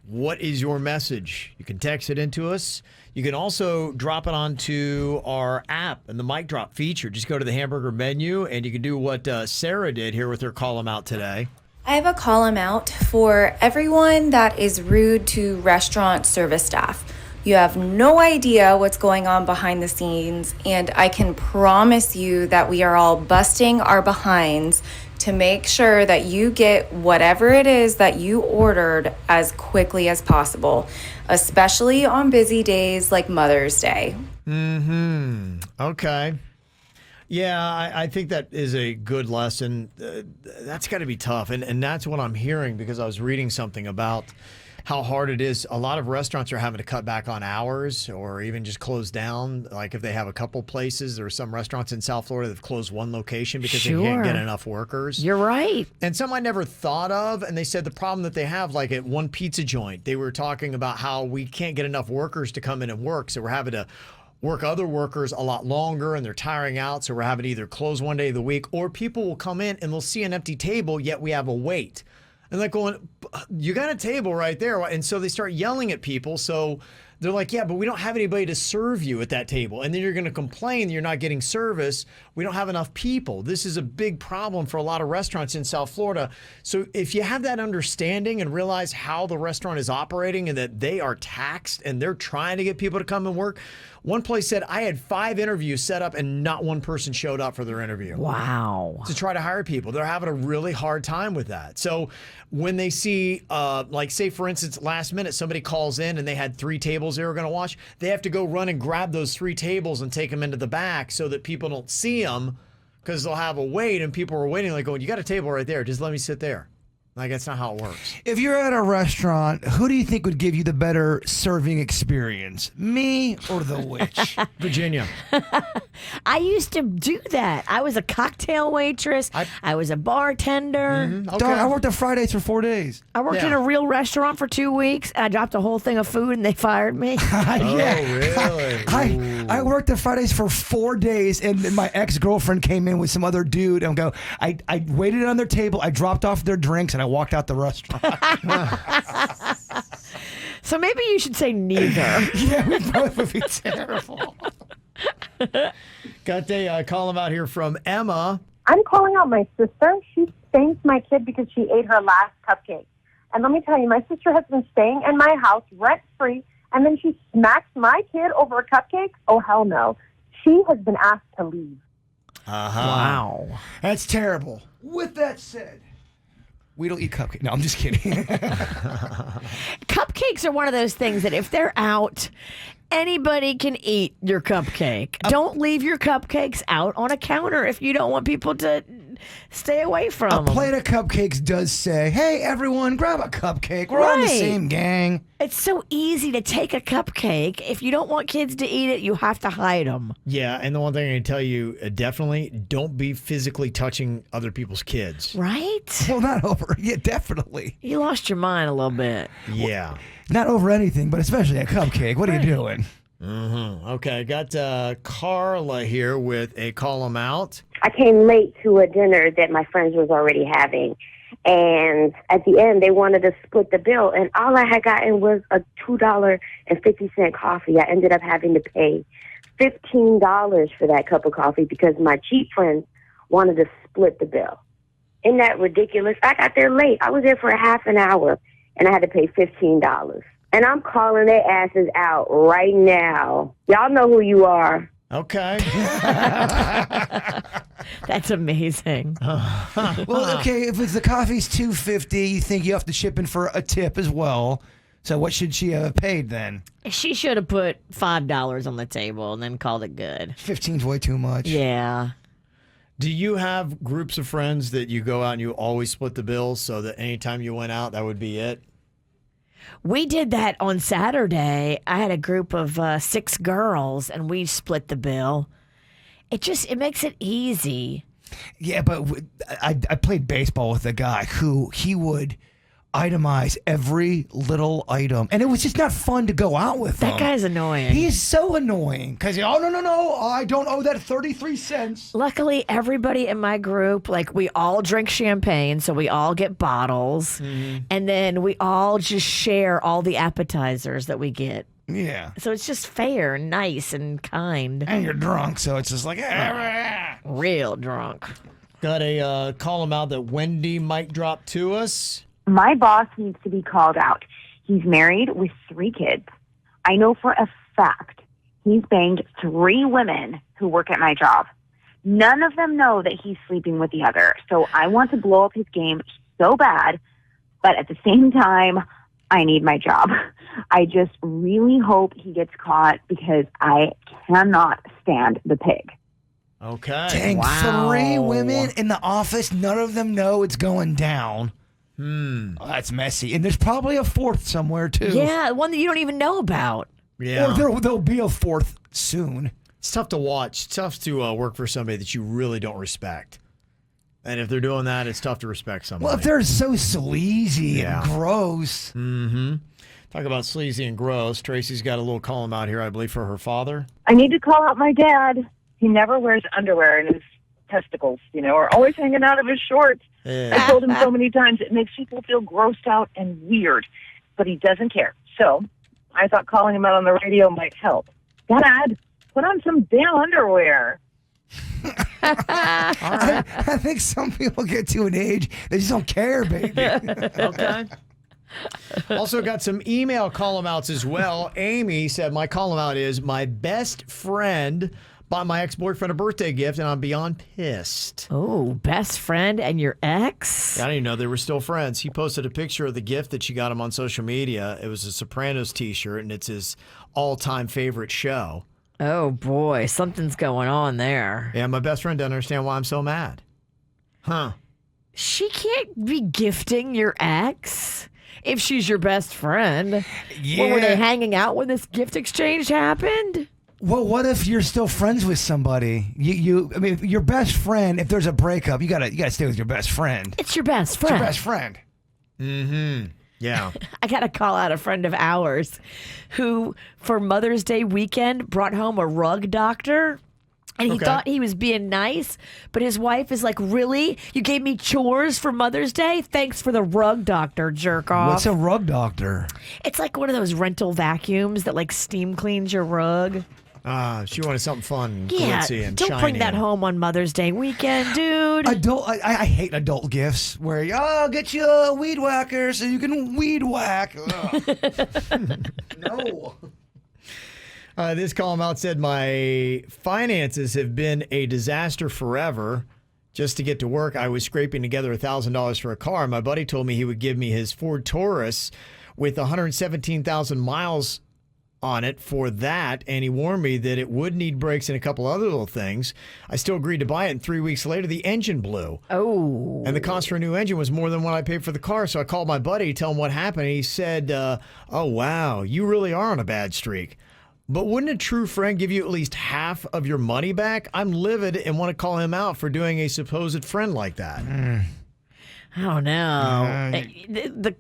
What is your message? You can text it into us. You can also drop it onto our app and the mic drop feature. Just go to the Hamburger Menu, and you can do what Sarah did here with her Call 'em Out today. I have a call 'em out for everyone that is rude to restaurant service staff. You have no idea what's going on behind the scenes, and I can promise you that we are all busting our behinds to make sure that you get whatever it is that you ordered as quickly as possible, especially on busy days like Mother's Day. Okay. Yeah, I think that is a good lesson. That's got to be tough. And that's what I'm hearing because I was reading something about how hard it is. A lot of restaurants are having to cut back on hours or even just close down. Like if they have a couple places, there are some restaurants in South Florida that have closed one location because they can't get enough workers. You're right. And some I never thought of. And they said the problem that they have, like at one pizza joint, they were talking about how we can't get enough workers to come in and work. So we're having to work other workers a lot longer and they're tiring out. So we're having to either close one day of the week or people will come in and they'll see an empty table, yet we have a wait. And they're going, you got a table right there. And so they start yelling at people. So they're like, yeah, but we don't have anybody to serve you at that table. And then you're going to complain you're not getting service. We don't have enough people. This is a big problem for a lot of restaurants in South Florida. So if you have that understanding and realize how the restaurant is operating and that they are taxed and they're trying to get people to come and work. One place said, I had 5 interviews set up and not one person showed up for their interview. Wow. To try to hire people. They're having a really hard time with that. So when they see, like say for instance, last minute, somebody calls in and they had 3 tables they were going to wash, they have to go run and grab those 3 tables and take them into the back so that people don't see them because they'll have a wait and people are waiting like going, you got a table right there. Just let me sit there. Like, that's not how it works. If you're at a restaurant, who do you think would give you the better serving experience? Me or the witch? Virginia. I used to do that. I was a cocktail waitress. I was a bartender. Okay. Dog, I worked at Fridays for 4 days. I worked in a real restaurant for 2 weeks. And I dropped a whole thing of food and they fired me. Really? I worked at Fridays for 4 days, and then my ex-girlfriend came in with some other dude and I waited on their table, I dropped off their drinks, and I walked out the restaurant. So maybe you should say neither. Yeah, we both would be terrible. Got a call out here from Emma. I'm calling out my sister. She spanked my kid because she ate her last cupcake. And let me tell you, my sister has been staying in my house rent-free, and then she smacks my kid over a cupcake? Oh, hell no. She has been asked to leave. Wow. That's terrible. With that said, we don't eat cupcakes. No, I'm just kidding. Cupcakes are one of those things that if they're out, anybody can eat your cupcake. Don't leave your cupcakes out on a counter if you don't want people to stay away from them. A plate of cupcakes does say, hey, everyone, grab a cupcake. We're all in the same gang. It's so easy to take a cupcake. If you don't want kids to eat it, you have to hide them. Yeah, and the one thing I can tell you, definitely don't be physically touching other people's kids. Right? Well, not over. Yeah, definitely. You lost your mind a little bit. Yeah. Not over anything, but especially a cupcake. What are you doing? Okay, got Carla here with a call 'em out. I came late to a dinner that my friends was already having. And at the end, they wanted to split the bill. And all I had gotten was a $2.50 coffee. I ended up having to pay $15 for that cup of coffee because my cheap friends wanted to split the bill. Isn't that ridiculous? I got there late. I was there for a half an hour, and I had to pay $15. And I'm calling their asses out right now. Y'all know who you are. Okay. That's amazing. Well, okay, if it's the coffee's $2.50, you think you have to chip in for a tip as well. So what should she have paid then? She should have put $5 on the table and then called it good. 15's way too much. Yeah. Do you have groups of friends that you go out and you always split the bills so that anytime you went out, that would be it? We did that on Saturday. I had a group of 6 girls, and we split the bill. It makes it easy. Yeah, but I played baseball with a guy who he would itemize every little item, and it was just not fun to go out with him. That guy's annoying. He is so annoying because no, I don't owe that 33 cents. Luckily, everybody in my group, like, we all drink champagne, so we all get bottles, and then we all just share all the appetizers that we get. Yeah. So it's just fair and nice and kind. And you're drunk, so it's just like real drunk. Got a call 'em out that Wendy might drop to us. My boss needs to be called out. He's married with 3 kids. I know for a fact he's banged 3 women who work at my job. None of them know that he's sleeping with the other. So I want to blow up his game so bad, but at the same time, I need my job. I just really hope he gets caught because I cannot stand the pig. Okay. Dang, Wow. 3 women in the office. None of them know it's going down. Oh, that's messy. And there's probably a 4th somewhere, too. Yeah, one that you don't even know about. Yeah. Or there'll be a 4th soon. It's tough to watch. It's tough to work for somebody that you really don't respect. And if they're doing that, it's tough to respect somebody. Well, if they're so sleazy and gross. Mm-hmm. Talk about sleazy and gross. Tracy's got a little column out here, I believe, for her father. I need to call out my dad. He never wears underwear in his testicles, or always hanging out of his shorts. Yeah. I told him so many times it makes people feel grossed out and weird, but he doesn't care. So I thought calling him out on the radio might help. Dad, put on some damn underwear. I think some people get to an age, they just don't care, baby. Okay. Also got some email column outs as well. Amy said, my column out is, my best friend bought my ex-boyfriend a birthday gift, and I'm beyond pissed. Oh, best friend and your ex? I didn't even know they were still friends. He posted a picture of the gift that she got him on social media. It was a Sopranos t-shirt, and it's his all-time favorite show. Oh, boy. Something's going on there. Yeah, my best friend doesn't understand why I'm so mad. Huh. She can't be gifting your ex if she's your best friend. Yeah. Well, were they hanging out when this gift exchange happened? Well, what if you're still friends with somebody? I mean, your best friend, if there's a breakup, you gotta stay with your best friend. It's your best friend. It's your best friend. Mm-hmm. Yeah. I got to call out a friend of ours who, for Mother's Day weekend, brought home a rug doctor. And he thought he was being nice, but his wife is like, really? You gave me chores for Mother's Day? Thanks for the rug doctor, jerk off. What's a rug doctor? It's like one of those rental vacuums that like steam cleans your rug. She wanted something fun, Yeah, glitzy, and don't shiny. bring that home on Mother's Day weekend, dude. I hate adult gifts where, I'll get you a weed whacker so you can weed whack. No. This column out said, my finances have been a disaster forever. Just to get to work, I was scraping together $1,000 for a car. My buddy told me he would give me his Ford Taurus with 117,000 miles on it for that, and he warned me that it would need brakes and a couple other little things. I still agreed to buy it, and 3 weeks later, the engine blew. Oh. And the cost for a new engine was more than what I paid for the car, so I called my buddy to tell him what happened, and he said, oh, wow, you really are on a bad streak. But wouldn't a true friend give you at least half of your money back? I'm livid and want to call him out for doing a supposed friend like that. I don't know.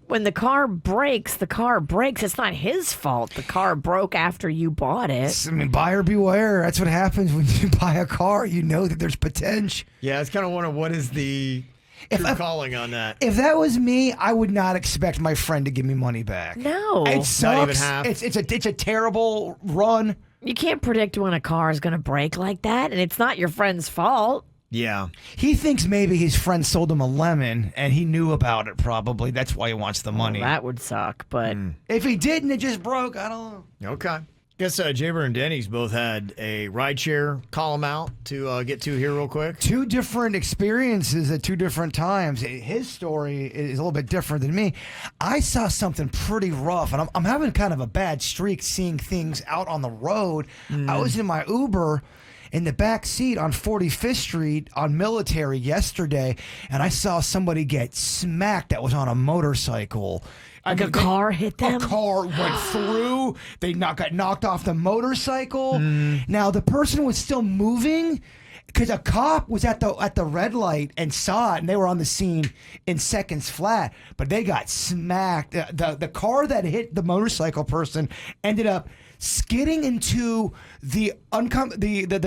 When the car breaks, the car breaks. It's not his fault. The car broke after you bought it. I mean, buyer beware. That's what happens when you buy a car. You know that there's potential. Yeah, it's kind of wondering what is the true calling on that. If that was me, I would not expect my friend to give me money back. No. It sucks. Not even half. It's a terrible run. You can't predict when a car is going to break like that, and it's not your friend's fault. Yeah. He thinks maybe his friend sold him a lemon and he knew about it probably. That's why he wants the money. Well, that would suck, but... If he didn't, it just broke. I don't know. Okay. Guess Jaber and Denny's both had a rideshare column out to get to here real quick. 2 different experiences at 2 different times. His story is a little bit different than me. I saw something pretty rough, and I'm having kind of a bad streak seeing things out on the road. I was in my Uber in the back seat on 45th Street on Military yesterday, and I saw somebody get smacked that was on a motorcycle. Like a car hit them? A car went through. They got knocked off the motorcycle. Now, the person was still moving because a cop was at the red light and saw it, and they were on the scene in seconds flat, but they got smacked. The car that hit the motorcycle person ended up skidding into the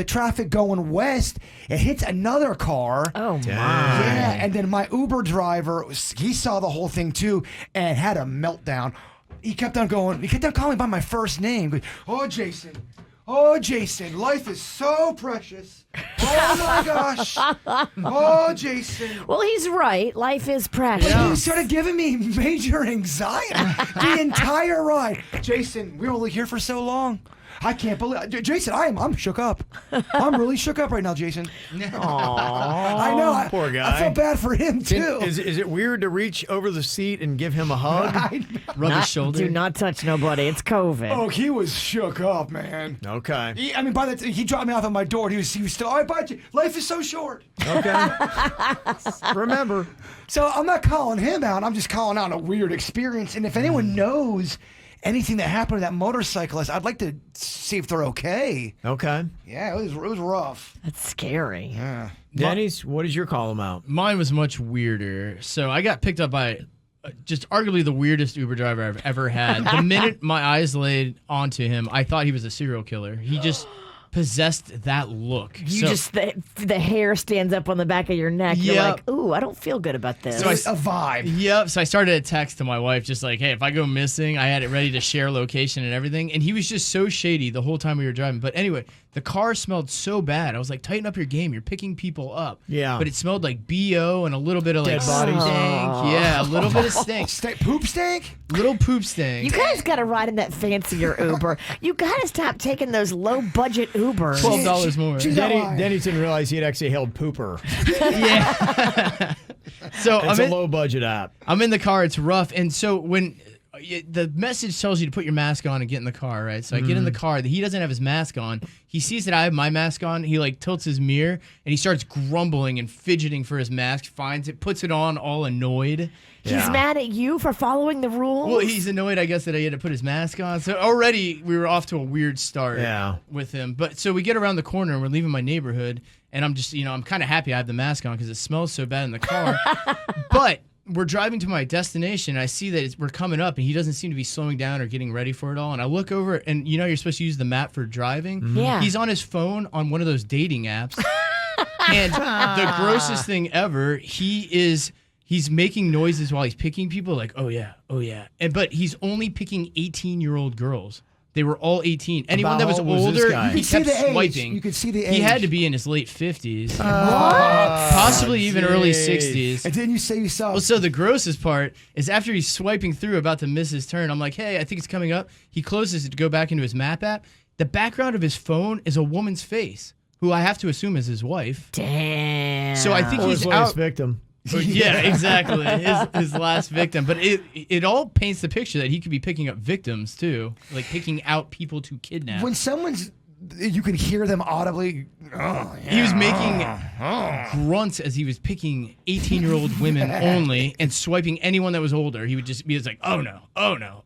traffic going west. It hits another car. Oh, my. Yeah, and then my Uber driver, he saw the whole thing too and had a meltdown. He kept on going. He kept on calling by my first name. Oh, Jason. Oh, Jason, life is so precious. Oh, my gosh. Oh, Jason. Well, he's right. Life is precious. But he started giving me major anxiety the entire ride. Jason, we were only here for so long. I can't believe Jason. I'm shook up. I'm really shook up right now, Jason. Aww, I know. Poor guy. I feel bad for him too. Is it weird to reach over the seat and give him a hug? Rub his shoulder. Do not touch nobody. It's COVID. Oh, he was shook up, man. Okay. By the he dropped me off at my door. And he was still. All right, bye. Life is so short. Okay. Remember. So I'm not calling him out. I'm just calling out a weird experience. And if anyone knows anything that happened to that motorcyclist, I'd like to see if they're okay. Okay. Yeah, it was rough. That's scary. Yeah. Denny's, what did your call him out? Mine was much weirder. So I got picked up by just arguably the weirdest Uber driver I've ever had. The minute my eyes laid onto him, I thought he was a serial killer. He just possessed that look. The hair stands up on the back of your neck. You're like, ooh, I don't feel good about this. So a vibe. Yep. So I started a text to my wife, just like, hey, if I go missing, I had it ready to share location and everything. And he was just so shady the whole time we were driving. But anyway, the car smelled so bad. I was like, tighten up your game. You're picking people up. Yeah. But it smelled like BO and a little bit of like dead bodies. stink. Yeah, a little bit of stink. Poop stink? Little poop stink. You guys got to ride in that fancier Uber. You got to stop taking those low budget Ubers. $12 more. Denny didn't realize he had actually held pooper. Yeah. So it's a low budget app. I'm in the car. It's rough. And so when the message tells you to put your mask on and get in the car, right? So I get in the car. He doesn't have his mask on. He sees that I have my mask on. He like tilts his mirror and he starts grumbling and fidgeting for his mask, finds it, puts it on all annoyed. He's mad at you for following the rules? Well, he's annoyed, I guess, that I had to put his mask on. So already we were off to a weird start with him. But so we get around the corner and we're leaving my neighborhood. And I'm just, I'm kind of happy I have the mask on because it smells so bad in the car. But we're driving to my destination. And I see that we're coming up and he doesn't seem to be slowing down or getting ready for it all. And I look over and you're supposed to use the map for driving. Yeah. He's on his phone on one of those dating apps. And the grossest thing ever, he's making noises while he's picking people like, oh yeah. But he's only picking 18-year-old girls. They were all 18. Anyone that was older, he kept swiping. You could see the age. He had to be in his late 50s. Possibly even early 60s. And then you say you saw. Well, so the grossest part is after he's swiping through about to miss his turn, I'm like, hey, I think it's coming up. He closes it to go back into his map app. The background of his phone is a woman's face, who I have to assume is his wife. Damn. So I think he's out. Victim. Yeah, exactly. His last victim. But it all paints the picture that he could be picking up victims, too. Like picking out people to kidnap. When you can hear them audibly. He was making grunts as he was picking 18-year-old women only and swiping anyone that was older. He would just be like, oh no.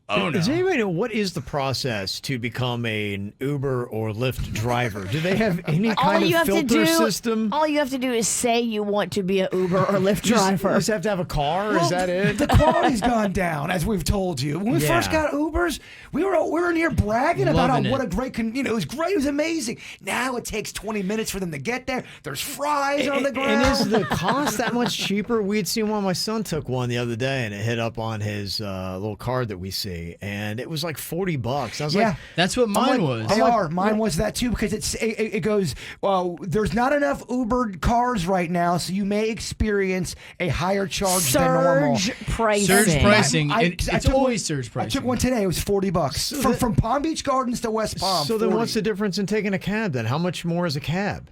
Does anybody know what is the process to become an Uber or Lyft driver? Do they have any kind of filter system? All you have to do is say you want to be an Uber or Lyft driver. You just have to have a car? Is that it? The quality's gone down, as we've told you. When we first got Ubers, we were in here bragging about what a great, it was great, it was amazing. Now it takes 20 minutes for them to get there. There's fries on the ground. And is the cost that much cheaper? We had seen one. My son took one the other day, and it hit up on his little card that we see, and it was like $40. I was like, that's what mine was. Mine was that too because it goes. Well, there's not enough Uber cars right now, so you may experience a higher charge than normal. Surge pricing. Surge pricing. It's always surge pricing. I took one today. It was $40 from Palm Beach Gardens to West Palm. So then, what's the difference in taking a cab? Then how much more is a cab?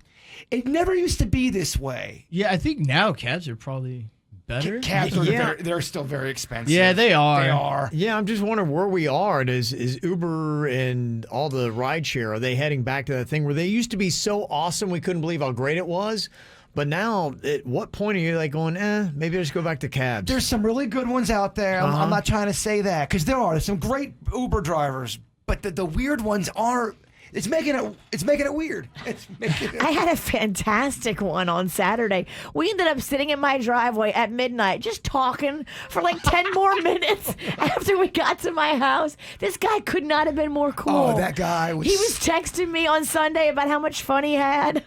It never used to be this way. Yeah, I think now cabs are probably better. Cabs are they're still very expensive. Yeah, they are. They are. Yeah, I'm just wondering where we are. Is Uber and all the rideshare, are they heading back to that thing where they used to be so awesome we couldn't believe how great it was? But now, at what point are you like going, maybe I'll just go back to cabs? There's some really good ones out there. I'm not trying to say that because there's some great Uber drivers, but the weird ones are. It's making it weird. I had a fantastic one on Saturday. We ended up sitting in my driveway at midnight just talking for like 10 more minutes after we got to my house. This guy could not have been more cool. Oh, that guy was... He was texting me on Sunday about how much fun he had.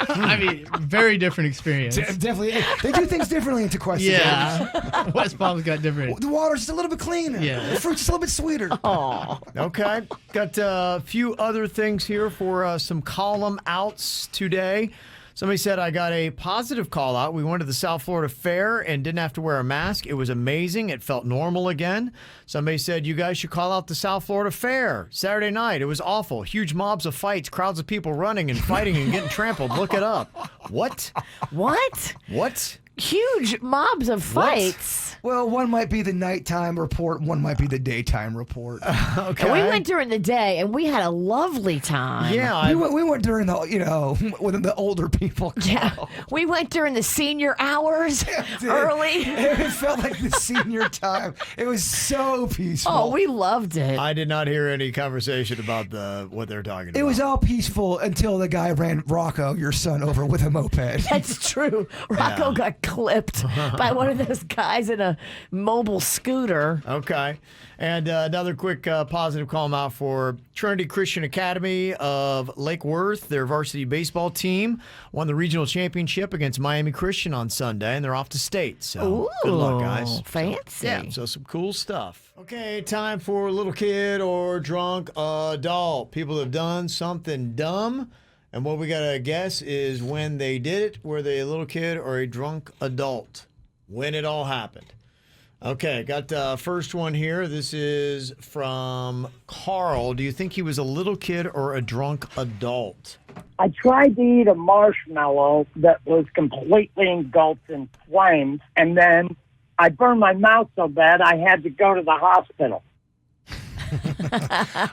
I mean, very different experience. Definitely. They do things differently in Tequesta. Yeah. West Palm's got different. The water's just a little bit cleaner. Yeah. The fruit's just a little bit sweeter. Oh. Okay. Got a few other things here for some column outs today. Somebody said, I got a positive call out. We went to the South Florida Fair and didn't have to wear a mask. It was amazing. It felt normal again. Somebody said, you guys should call out the South Florida Fair. Saturday night, it was awful. Huge mobs of fights, crowds of people running and fighting and getting trampled. Look it up. What? What? What? Huge mobs of fights. Well, one might be the nighttime report, one might be the daytime report. Okay. And we went during the day, and we had a lovely time. Yeah, we went during the, when the older people go. Yeah, we went during the senior hours early. It felt like the senior time. It was so peaceful. Oh, we loved it. I did not hear any conversation about what they're talking about. It was all peaceful until the guy ran Rocco, your son, over with a moped. That's true. Rocco got clipped by one of those guys in a mobile scooter. Okay. And another quick positive call out for Trinity Christian Academy of Lake Worth. Their varsity baseball team won the regional championship against Miami Christian on Sunday, and they're off to state. So good luck, guys. Fancy. So some cool stuff. Okay, time for little kid or drunk adult. People have done something dumb. And what we got to guess is when they did it, were they a little kid or a drunk adult? When it all happened. Okay, got the first one here. This is from Carl. Do you think he was a little kid or a drunk adult? I tried to eat a marshmallow that was completely engulfed in flames, and then I burned my mouth so bad I had to go to the hospital.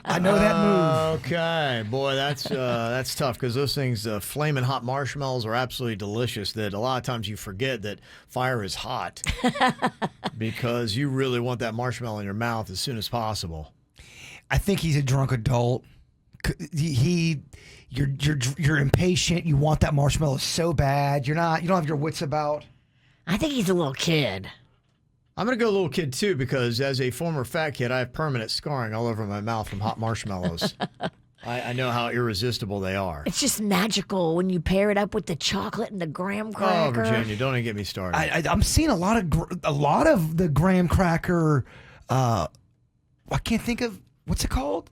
I know that move. Okay, boy, that's tough because those things, flaming hot marshmallows, are absolutely delicious. That a lot of times you forget that fire is hot because you really want that marshmallow in your mouth as soon as possible. I think he's a drunk adult. You're impatient. You want that marshmallow so bad. You don't have your wits about. I think he's a little kid. I'm going to go little kid, too, because as a former fat kid, I have permanent scarring all over my mouth from hot marshmallows. I know how irresistible they are. It's just magical when you pair it up with the chocolate and the graham cracker. Oh, Virginia, don't even get me started. I'm seeing a lot of the graham cracker. I can't think of what's it called.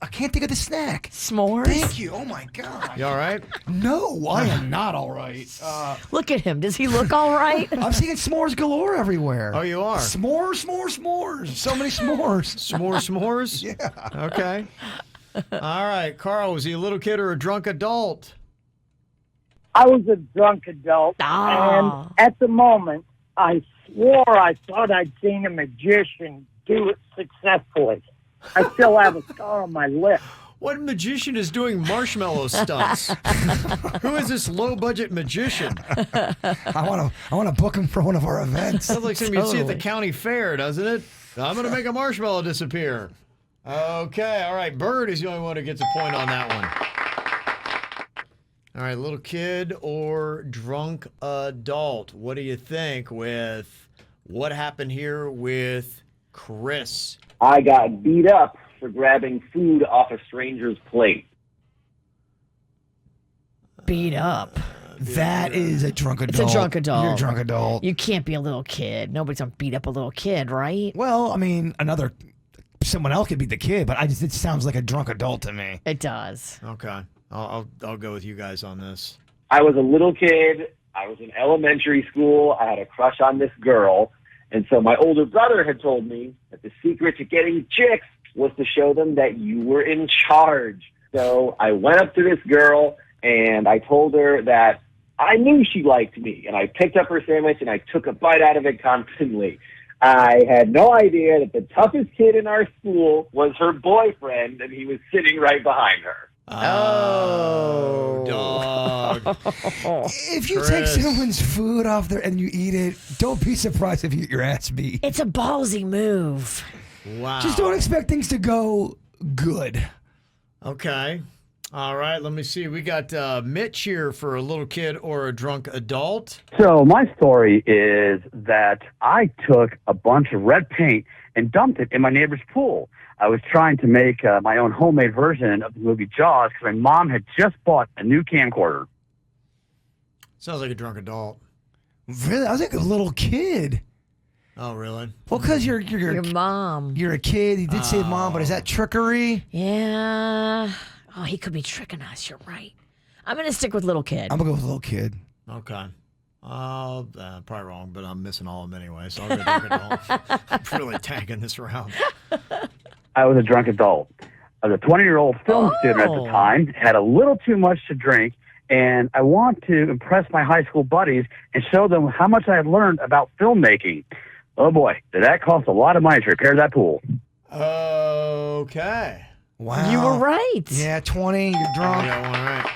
I can't think of the snack. S'mores? Thank you. Oh, my God. You all right? No, I am not all right. Look at him. Does he look all right? I'm seeing s'mores galore everywhere. Oh, you are? S'mores. So many s'mores. S'mores? Yeah. Okay. All right. Carl, was he a little kid or a drunk adult? I was a drunk adult, and at the moment, I swore I thought I'd seen a magician do it successfully. I still have a scar on my lip. What magician is doing marshmallow stunts? Who is this low-budget magician? I want to book him for one of our events. Sounds like something you'd see at the county fair, doesn't it? I'm going to make a marshmallow disappear. Okay, all right. Bird is the only one who gets a point on that one. All right, little kid or drunk adult. What do you think with what happened here with Chris? I got beat up for grabbing food off a stranger's plate. Beat up. That is a drunk adult. It's a drunk adult. You're a drunk adult. You can't be a little kid. Nobody's gonna beat up a little kid, right? Well, I mean, someone else could be the kid, but it sounds like a drunk adult to me. It does. Okay, I'll go with you guys on this. I was a little kid. I was in elementary school. I had a crush on this girl. And so my older brother had told me that the secret to getting chicks was to show them that you were in charge. So I went up to this girl and I told her that I knew she liked me. And I picked up her sandwich and I took a bite out of it confidently. I had no idea that the toughest kid in our school was her boyfriend, and he was sitting right behind her. Oh, dog. If you take someone's food off there and you eat it, don't be surprised if you get your ass beat. It's a ballsy move. Wow. Just don't expect things to go good. Okay. All right, let me see. We got Mitch here for a little kid or a drunk adult. So my story is that I took a bunch of red paint and dumped it in my neighbor's pool. I was trying to make my own homemade version of the movie Jaws because my mom had just bought a new camcorder. Sounds like a drunk adult. Really? I was like a little kid. Oh, really? Well, because you're your mom. You're a kid. He did say mom, but is that trickery? Yeah. Oh, he could be tricking us. You're right. I'm going to stick with little kid. I'm going to go with little kid. Okay. Probably wrong, but I'm missing all of them anyway, so I'll go drunk adult. I'm really tanking this round. I was a drunk adult. I was a 20-year-old film student at the time, had a little too much to drink, and I want to impress my high school buddies and show them how much I had learned about filmmaking. Oh, boy, did that cost a lot of money to repair that pool. Okay. Wow. You were right. Yeah, 20, you're drunk. I got one right.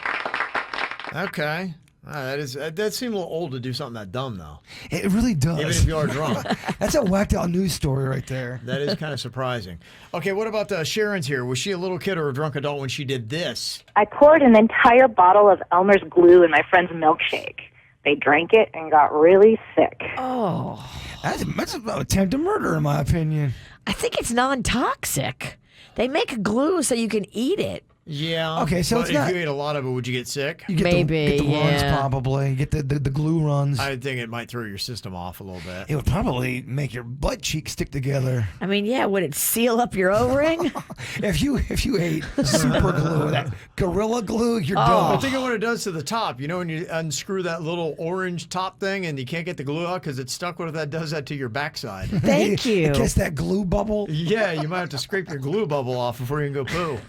Okay. That seemed a little old to do something that dumb, though. It really does. Even if you are drunk. That's a whacked out news story right there. That is kind of surprising. Okay, what about Sharon's here? Was she a little kid or a drunk adult when she did this? I poured an entire bottle of Elmer's glue in my friend's milkshake. They drank it and got really sick. Oh. That's about attempted murder, in my opinion. I think it's non-toxic. They make glue so you can eat it. Yeah. Okay, so but it's not. If you ate a lot of it, would you get sick? You get the runs, probably. Get the glue runs. I think it might throw your system off a little bit. It would probably make your butt cheeks stick together. I mean, yeah, would it seal up your O-ring? If you ate super glue, that Gorilla Glue, you're done. But think of what it does to the top. You know when you unscrew that little orange top thing and you can't get the glue out because it's stuck? What if that does that to your backside? Thank you. It gets that glue bubble. Yeah, you might have to scrape your glue bubble off before you can go poo.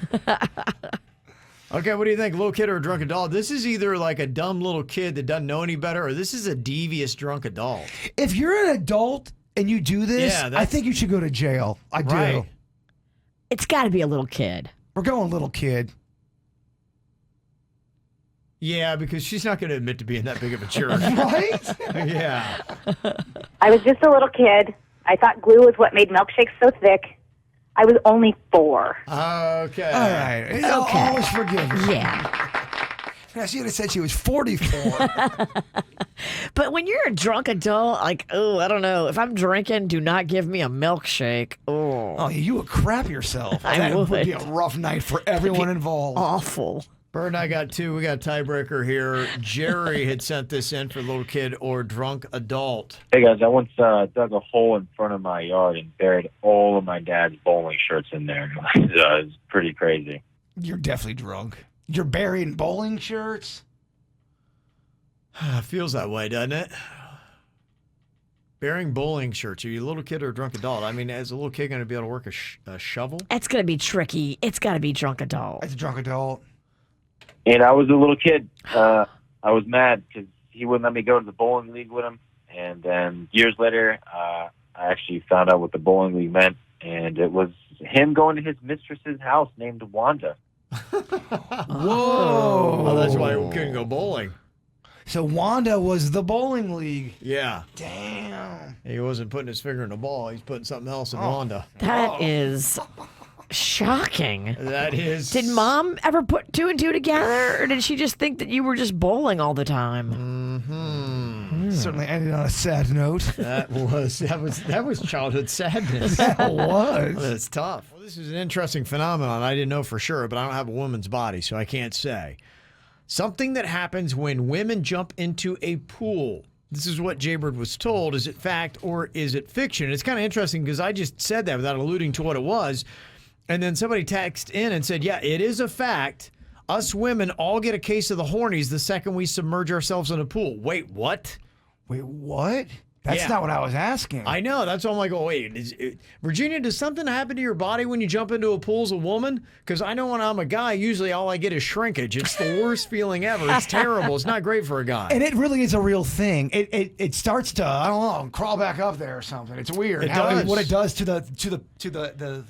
Okay, what do you think, little kid or a drunk adult? This is either like a dumb little kid that doesn't know any better, or this is a devious drunk adult. If you're an adult and you do this, I think you should go to jail. I do. It's got to be a little kid. We're going little kid. Yeah, because she's not going to admit to being that big of a jerk. Right? Yeah. I was just a little kid. I thought glue was what made milkshakes so thick. I was only 4. Okay. All right. Okay. Always forgive her. Yeah. Yeah, she would have said she was 44. But when you're a drunk adult, like, oh, I don't know. If I'm drinking, do not give me a milkshake. Oh, you would crap yourself. I That would. would be a rough night for everyone involved. Awful. Bird and I got 2. We got a tiebreaker here. Jerry had sent this in for little kid or drunk adult. Hey guys, I once dug a hole in front of my yard and buried all of my dad's bowling shirts in there. It was pretty crazy. You're definitely drunk. You're burying bowling shirts? Feels that way, doesn't it? Burying bowling shirts. Are you a little kid or a drunk adult? I mean, is a little kid going to be able to work a shovel? It's going to be tricky. It's got to be drunk adult. It's a drunk adult. And I was a little kid. I was mad because he wouldn't let me go to the bowling league with him. And then years later, I actually found out what the bowling league meant. And it was him going to his mistress's house named Wanda. Whoa. Well, that's why we couldn't go bowling. So Wanda was the bowling league. Yeah. Damn. He wasn't putting his finger in the ball. He's putting something else in Wanda. That is shocking. That is. Did Mom ever put 2 and 2 together, or did she just think that you were just bowling all the time? Certainly ended on a sad note. That was childhood sadness. That was. That's tough. Well, this is an interesting phenomenon. I didn't know for sure, but I don't have a woman's body, so I can't say. Something that happens when women jump into a pool. This is what Jaybird was told. Is it fact or is it fiction? It's kind of interesting because I just said that without alluding to what it was. And then somebody texted in and said, yeah, it is a fact. Us women all get a case of the hornies the second we submerge ourselves in a pool. Wait, what? Wait, what? That's not what I was asking. I know. That's why I'm like, oh, wait. Virginia, does something happen to your body when you jump into a pool as a woman? Because I know when I'm a guy, usually all I get is shrinkage. It's the worst feeling ever. It's terrible. It's not great for a guy. And it really is a real thing. It starts to, I don't know, crawl back up there or something. It's weird. It does. What it does to the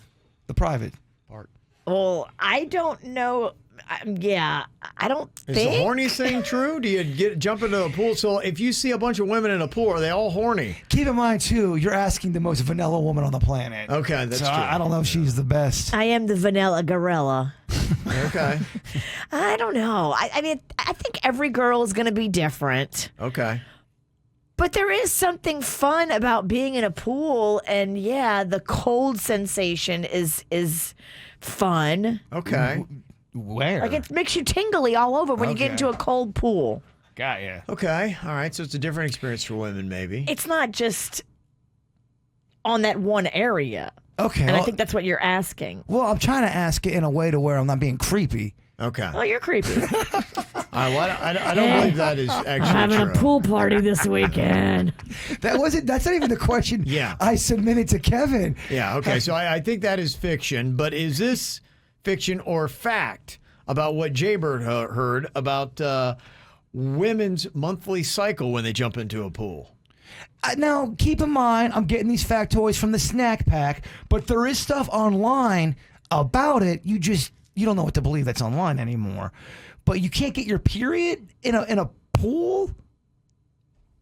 private part. Well, I don't know. Yeah, I don't Is think. the horny thing true? Do you jump into a pool? So if you see a bunch of women in a pool, are they all horny? Keep in mind, too, you're asking the most vanilla woman on the planet. Okay, that's so true. I don't know if she's the best. I am the vanilla gorilla. Okay. I don't know. I mean, I think every girl is going to be different. Okay. But there is something fun about being in a pool, and yeah, the cold sensation is fun. Okay. Where? Like it makes you tingly all over when you get into a cold pool. Got ya. Okay. All right. So it's a different experience for women, maybe. It's not just on that one area. Okay. And I think that's what you're asking. Well, I'm trying to ask it in a way to where I'm not being creepy. Okay. Oh, you're creepy. All I don't believe that is actually I'm having true. a pool party this weekend. That's not even the question I submitted to Kevin. Yeah, okay. So I think that is fiction, but is this fiction or fact about what Jaybird heard about women's monthly cycle when they jump into a pool? Now, keep in mind, I'm getting these factoids from the snack pack, but there is stuff online about it. You don't know what to believe that's online anymore. But you can't get your period in a pool?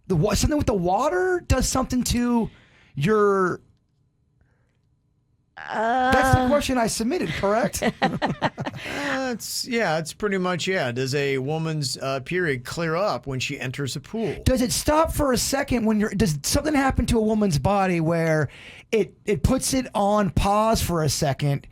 Something with the water does something to your... That's the question I submitted, correct? It's pretty much, Does a woman's period clear up when she enters a pool? Does it stop for a second does something happen to a woman's body where it puts it on pause for a second?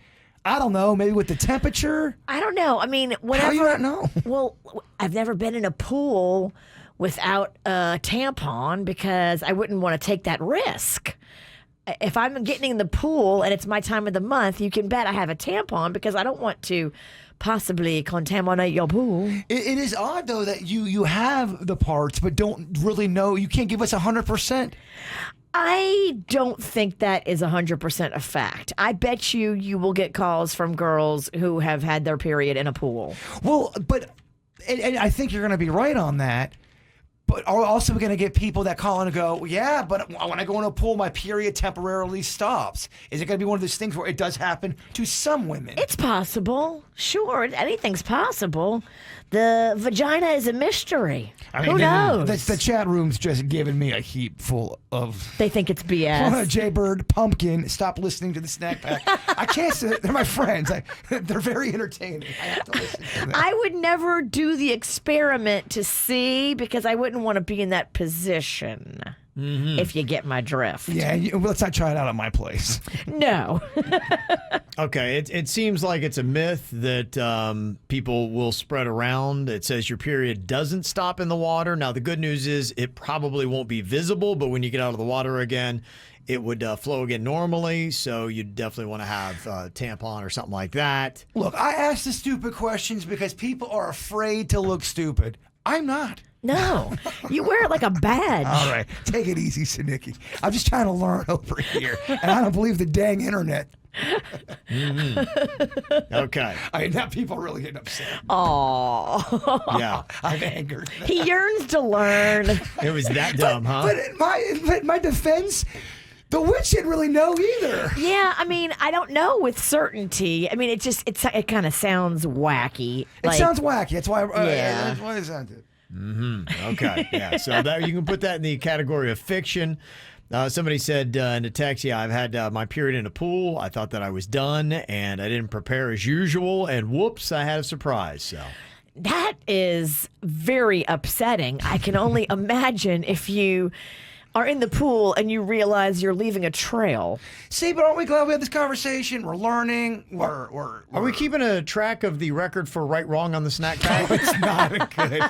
I don't know, maybe with the temperature? I don't know. I mean, whenever... How do you not know? Well, I've never been in a pool without a tampon because I wouldn't want to take that risk. If I'm getting in the pool and it's my time of the month, you can bet I have a tampon because I don't want to possibly contaminate your pool. It is odd, though, that you have the parts but don't really know. You can't give us 100%. I don't think that is 100% a fact. I bet you will get calls from girls who have had their period in a pool. Well, and I think you're going to be right on that. But are we also going to get people that call in and go, yeah, but when I go in a pool, my period temporarily stops? Is it going to be one of those things where it does happen to some women? It's possible. Sure, anything's possible. The vagina is a mystery. Who knows? The chat room's just giving me a heap full of... They think it's BS. Jaybird, Pumpkin, stop listening to the snack pack. I can't say... They're my friends. They're very entertaining. I have to listen to them. I would never do the experiment to see because I wouldn't want to be in that position. Mm-hmm. If you get my drift. Yeah, let's not try it out at my place. No. Okay, it seems like it's a myth that people will spread around. It says your period doesn't stop in the water. Now, the good news is it probably won't be visible, but when you get out of the water again, it would flow again normally, so you definitely want to have a tampon or something like that. Look, I ask the stupid questions because people are afraid to look stupid. I'm not. No, you wear it like a badge. All right, take it easy, Sinicki. I'm just trying to learn over here, and I don't believe the dang internet. Mm-hmm. Okay. Now people are really getting upset. Oh. Yeah. I'm angered. He yearns to learn. It was that dumb, huh? But in my defense, the witch didn't really know either. Yeah, I mean, I don't know with certainty. I mean, it kind of sounds wacky. It sounds wacky. That's why. That's why it sounded. Mm-hmm. Okay. Yeah. So that you can put that in the category of fiction. Somebody said in a text, I've had my period in a pool. I thought that I was done, and I didn't prepare as usual, and whoops, I had a surprise. So that is very upsetting. I can only imagine if you are in the pool and you realize you're leaving a trail. See, but aren't we glad we had this conversation? We're learning. Are we keeping a track of the record for right wrong on the snack pack? No, it's not good.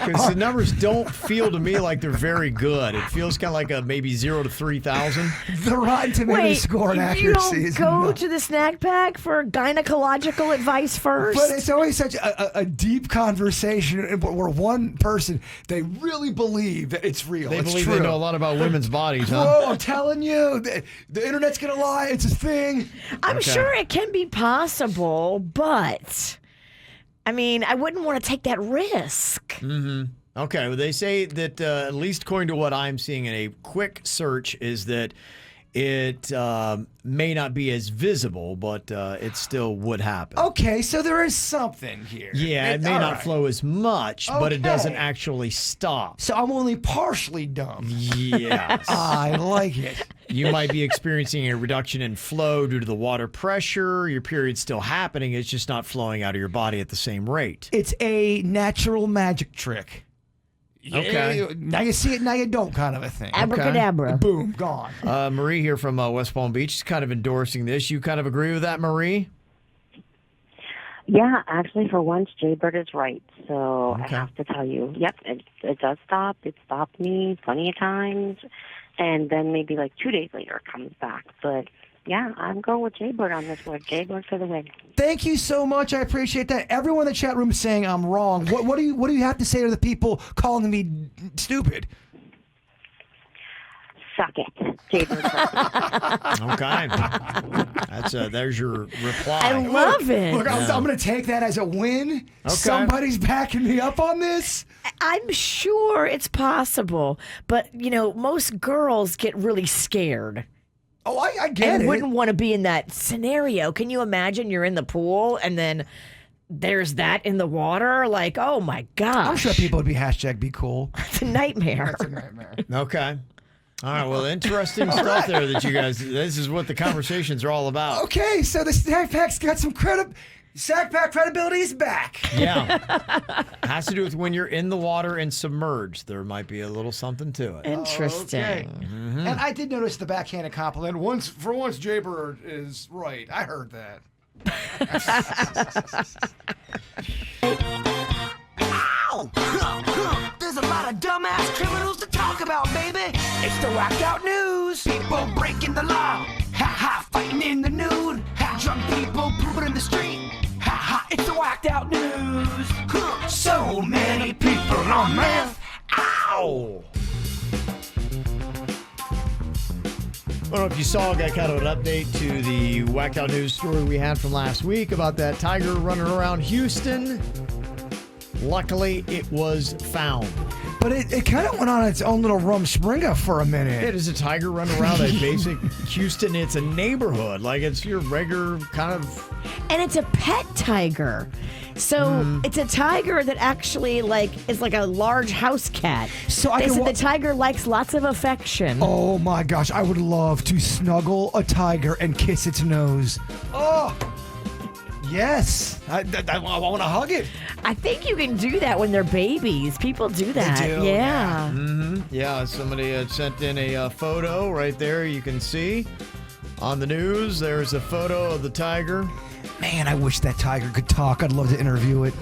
Because the numbers don't feel to me like they're very good. It feels kind of like a maybe 0 to 3,000. The Rotten Tomato score and accuracy you is don't go to the snack pack for gynecological advice first? But it's always such a deep conversation where one person, they really believe that it's real. They it's believe true. they know a lot about women's bodies, huh? Whoa, I'm telling you, the internet's going to lie. It's a thing. I'm sure it can be possible, but I mean, I wouldn't want to take that risk. Mm-hmm. Okay, well, they say that, at least according to what I'm seeing in a quick search, is that it may not be as visible, but it still would happen. Okay, so there is something here. Yeah, it may not flow as much, but it doesn't actually stop. So I'm only partially dumb. Yes. I like it. You might be experiencing a reduction in flow due to the water pressure. Your period's still happening. It's just not flowing out of your body at the same rate. It's a natural magic trick. Okay. Now you see it, now you don't, kind of a thing. Abracadabra. Boom, gone. Marie here from West Palm Beach is kind of endorsing this. You kind of agree with that, Marie? Yeah, actually, for once, Jaybird is right. So I have to tell you, yep, it does stop. It stopped me plenty of times. And then maybe like 2 days later it comes back. But Yeah, I'm going with Jaybird on this one. Jaybird for the win. Thank you so much. I appreciate that. Everyone in the chat room is saying I'm wrong. What do you have to say to the people calling me stupid? Suck it, Jaybird. Okay. There's your reply. I love it. Look, I'm going to take that as a win. Okay. Somebody's backing me up on this. I'm sure it's possible, but most girls get really scared. Oh, I get and it. wouldn't want to be in that scenario. Can you imagine you're in the pool and then there's that in the water? Like, oh my gosh. I'm sure people would be #be cool. It's a nightmare. That's a nightmare. Okay. All right. Well, interesting stuff there that you guys. This is what the conversations are all about. Okay, so the Snack Pack's got some Snack Pack credibility is back. Yeah. Has to do with when you're in the water and submerged. There might be a little something to it. Interesting. Okay. And I did notice the backhanded compliment. For once, Jaybird is right. I heard that. Ow! There's a lot of dumbass criminals to talk about, baby. It's the whacked out news. People breaking the law. Ha ha, fighting in the nude. Ha, drunk people pooping in the street. Ha ha, it's the whacked out news. So many people on meth. Ow! I don't know if you saw, got kind of an update to the whacked out news story we had from last week about that tiger running around Houston. Luckily, it was found. But it kind of went on its own little rumspringa for a minute. It is a tiger running around a basic Houston. It's a neighborhood. Like, it's your regular kind of... And it's a pet tiger. So it's a tiger that actually is like a large house cat. So they said the tiger likes lots of affection. Oh my gosh, I would love to snuggle a tiger and kiss its nose. Oh, yes. I want to hug it. I think you can do that when they're babies. People do that. They do, yeah. Mm-hmm. Yeah, somebody had sent in a photo right there. You can see on the news. There's a photo of the tiger. Man, I wish that tiger could talk. I'd love to interview it.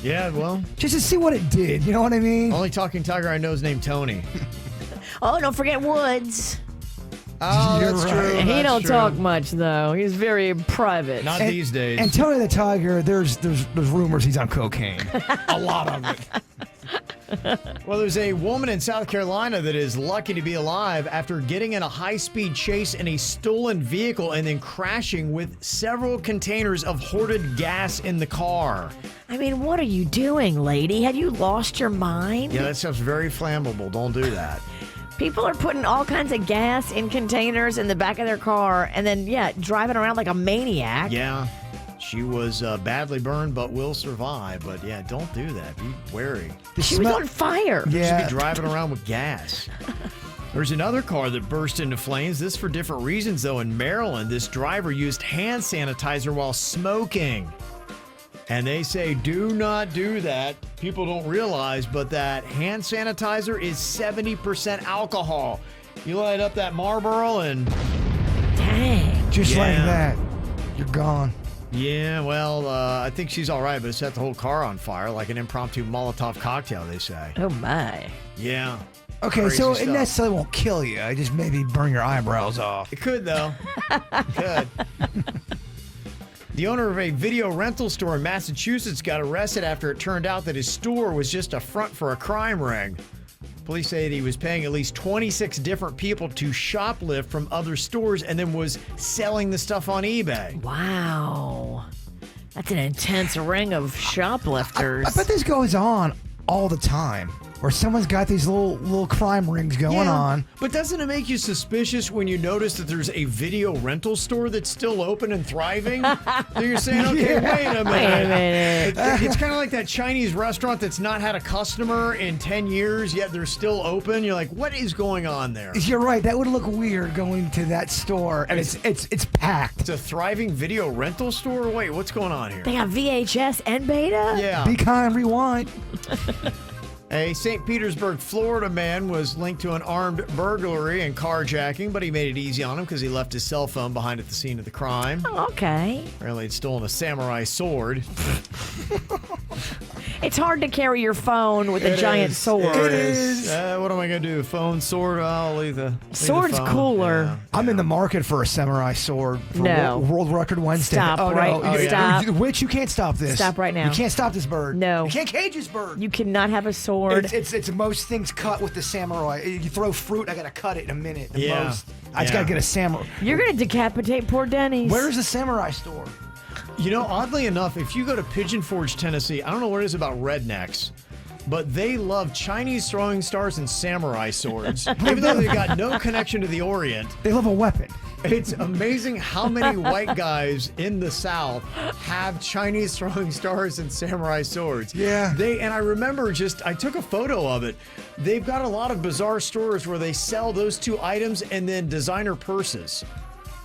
Yeah, well. Just to see what it did. You know what I mean? Only talking tiger I know is named Tony. Oh, don't forget Woods. Oh, You're that's right. true. He that's don't true. talk much though. He's very private. Not these days. And Tony the tiger, there's rumors he's on cocaine. A lot of it. Well, there's a woman in South Carolina that is lucky to be alive after getting in a high-speed chase in a stolen vehicle and then crashing with several containers of hoarded gas in the car. I mean, what are you doing, lady? Have you lost your mind? Yeah, that stuff's very flammable. Don't do that. People are putting all kinds of gas in containers in the back of their car and then, driving around like a maniac. Yeah. She was badly burned but will survive. But, yeah, don't do that. Be wary. She was on fire. You Yeah. should be driving around with gas. There's another car that burst into flames. This for different reasons, though. In Maryland, this driver used hand sanitizer while smoking. And they say, do not do that. People don't realize, but that hand sanitizer is 70% alcohol. You light up that Marlboro and... Dang. Just like that. You're gone. Yeah, well, I think she's all right, but it set the whole car on fire like an impromptu Molotov cocktail, they say. Oh, my. Yeah. Okay, Crazy so stuff. it necessarily won't kill you. I just maybe burn your eyebrows off. It could, though. It could. The owner of a video rental store in Massachusetts got arrested after it turned out that his store was just a front for a crime ring. Police say that he was paying at least 26 different people to shoplift from other stores and then was selling the stuff on eBay. Wow. That's an intense ring of shoplifters. I bet this goes on all the time. Where someone's got these little crime rings going on. But doesn't it make you suspicious when you notice that there's a video rental store that's still open and thriving? So you're saying, okay, wait a minute. It's kind of like that Chinese restaurant that's not had a customer in 10 years, yet they're still open. You're like, what is going on there? You're right. That would look weird going to that store, and it's packed. It's a thriving video rental store? Wait, what's going on here? They got VHS and beta? Yeah. Be kind, rewind. A St. Petersburg, Florida man was linked to an armed burglary and carjacking, but he made it easy on him because he left his cell phone behind at the scene of the crime. Oh, okay. Apparently, he'd stolen a samurai sword. It's hard to carry your phone with a giant sword. It is. What am I going to do? Phone, sword? I'll leave the Sword's phone. cooler. Yeah. I'm in the market for a samurai sword for No. World Record Wednesday. Stop oh, right- no. stop. Witch, you can't stop this. Stop right now. You can't stop this bird. No. You can't cage this bird. You cannot have a sword. It's most things cut with the samurai. You throw fruit, I got to cut it in a minute. The Yeah. most. I just got to get a samurai. You're going to decapitate poor Denny's. Where's the samurai store? You know, oddly enough, if you go to Pigeon Forge, Tennessee, I don't know what it is about rednecks, but they love Chinese throwing stars and samurai swords. Even though they've got no connection to the Orient. They love a weapon. It's amazing how many white guys in the South have Chinese throwing stars and samurai swords. Yeah. And I remember I took a photo of it. They've got a lot of bizarre stores where they sell those two items and then designer purses.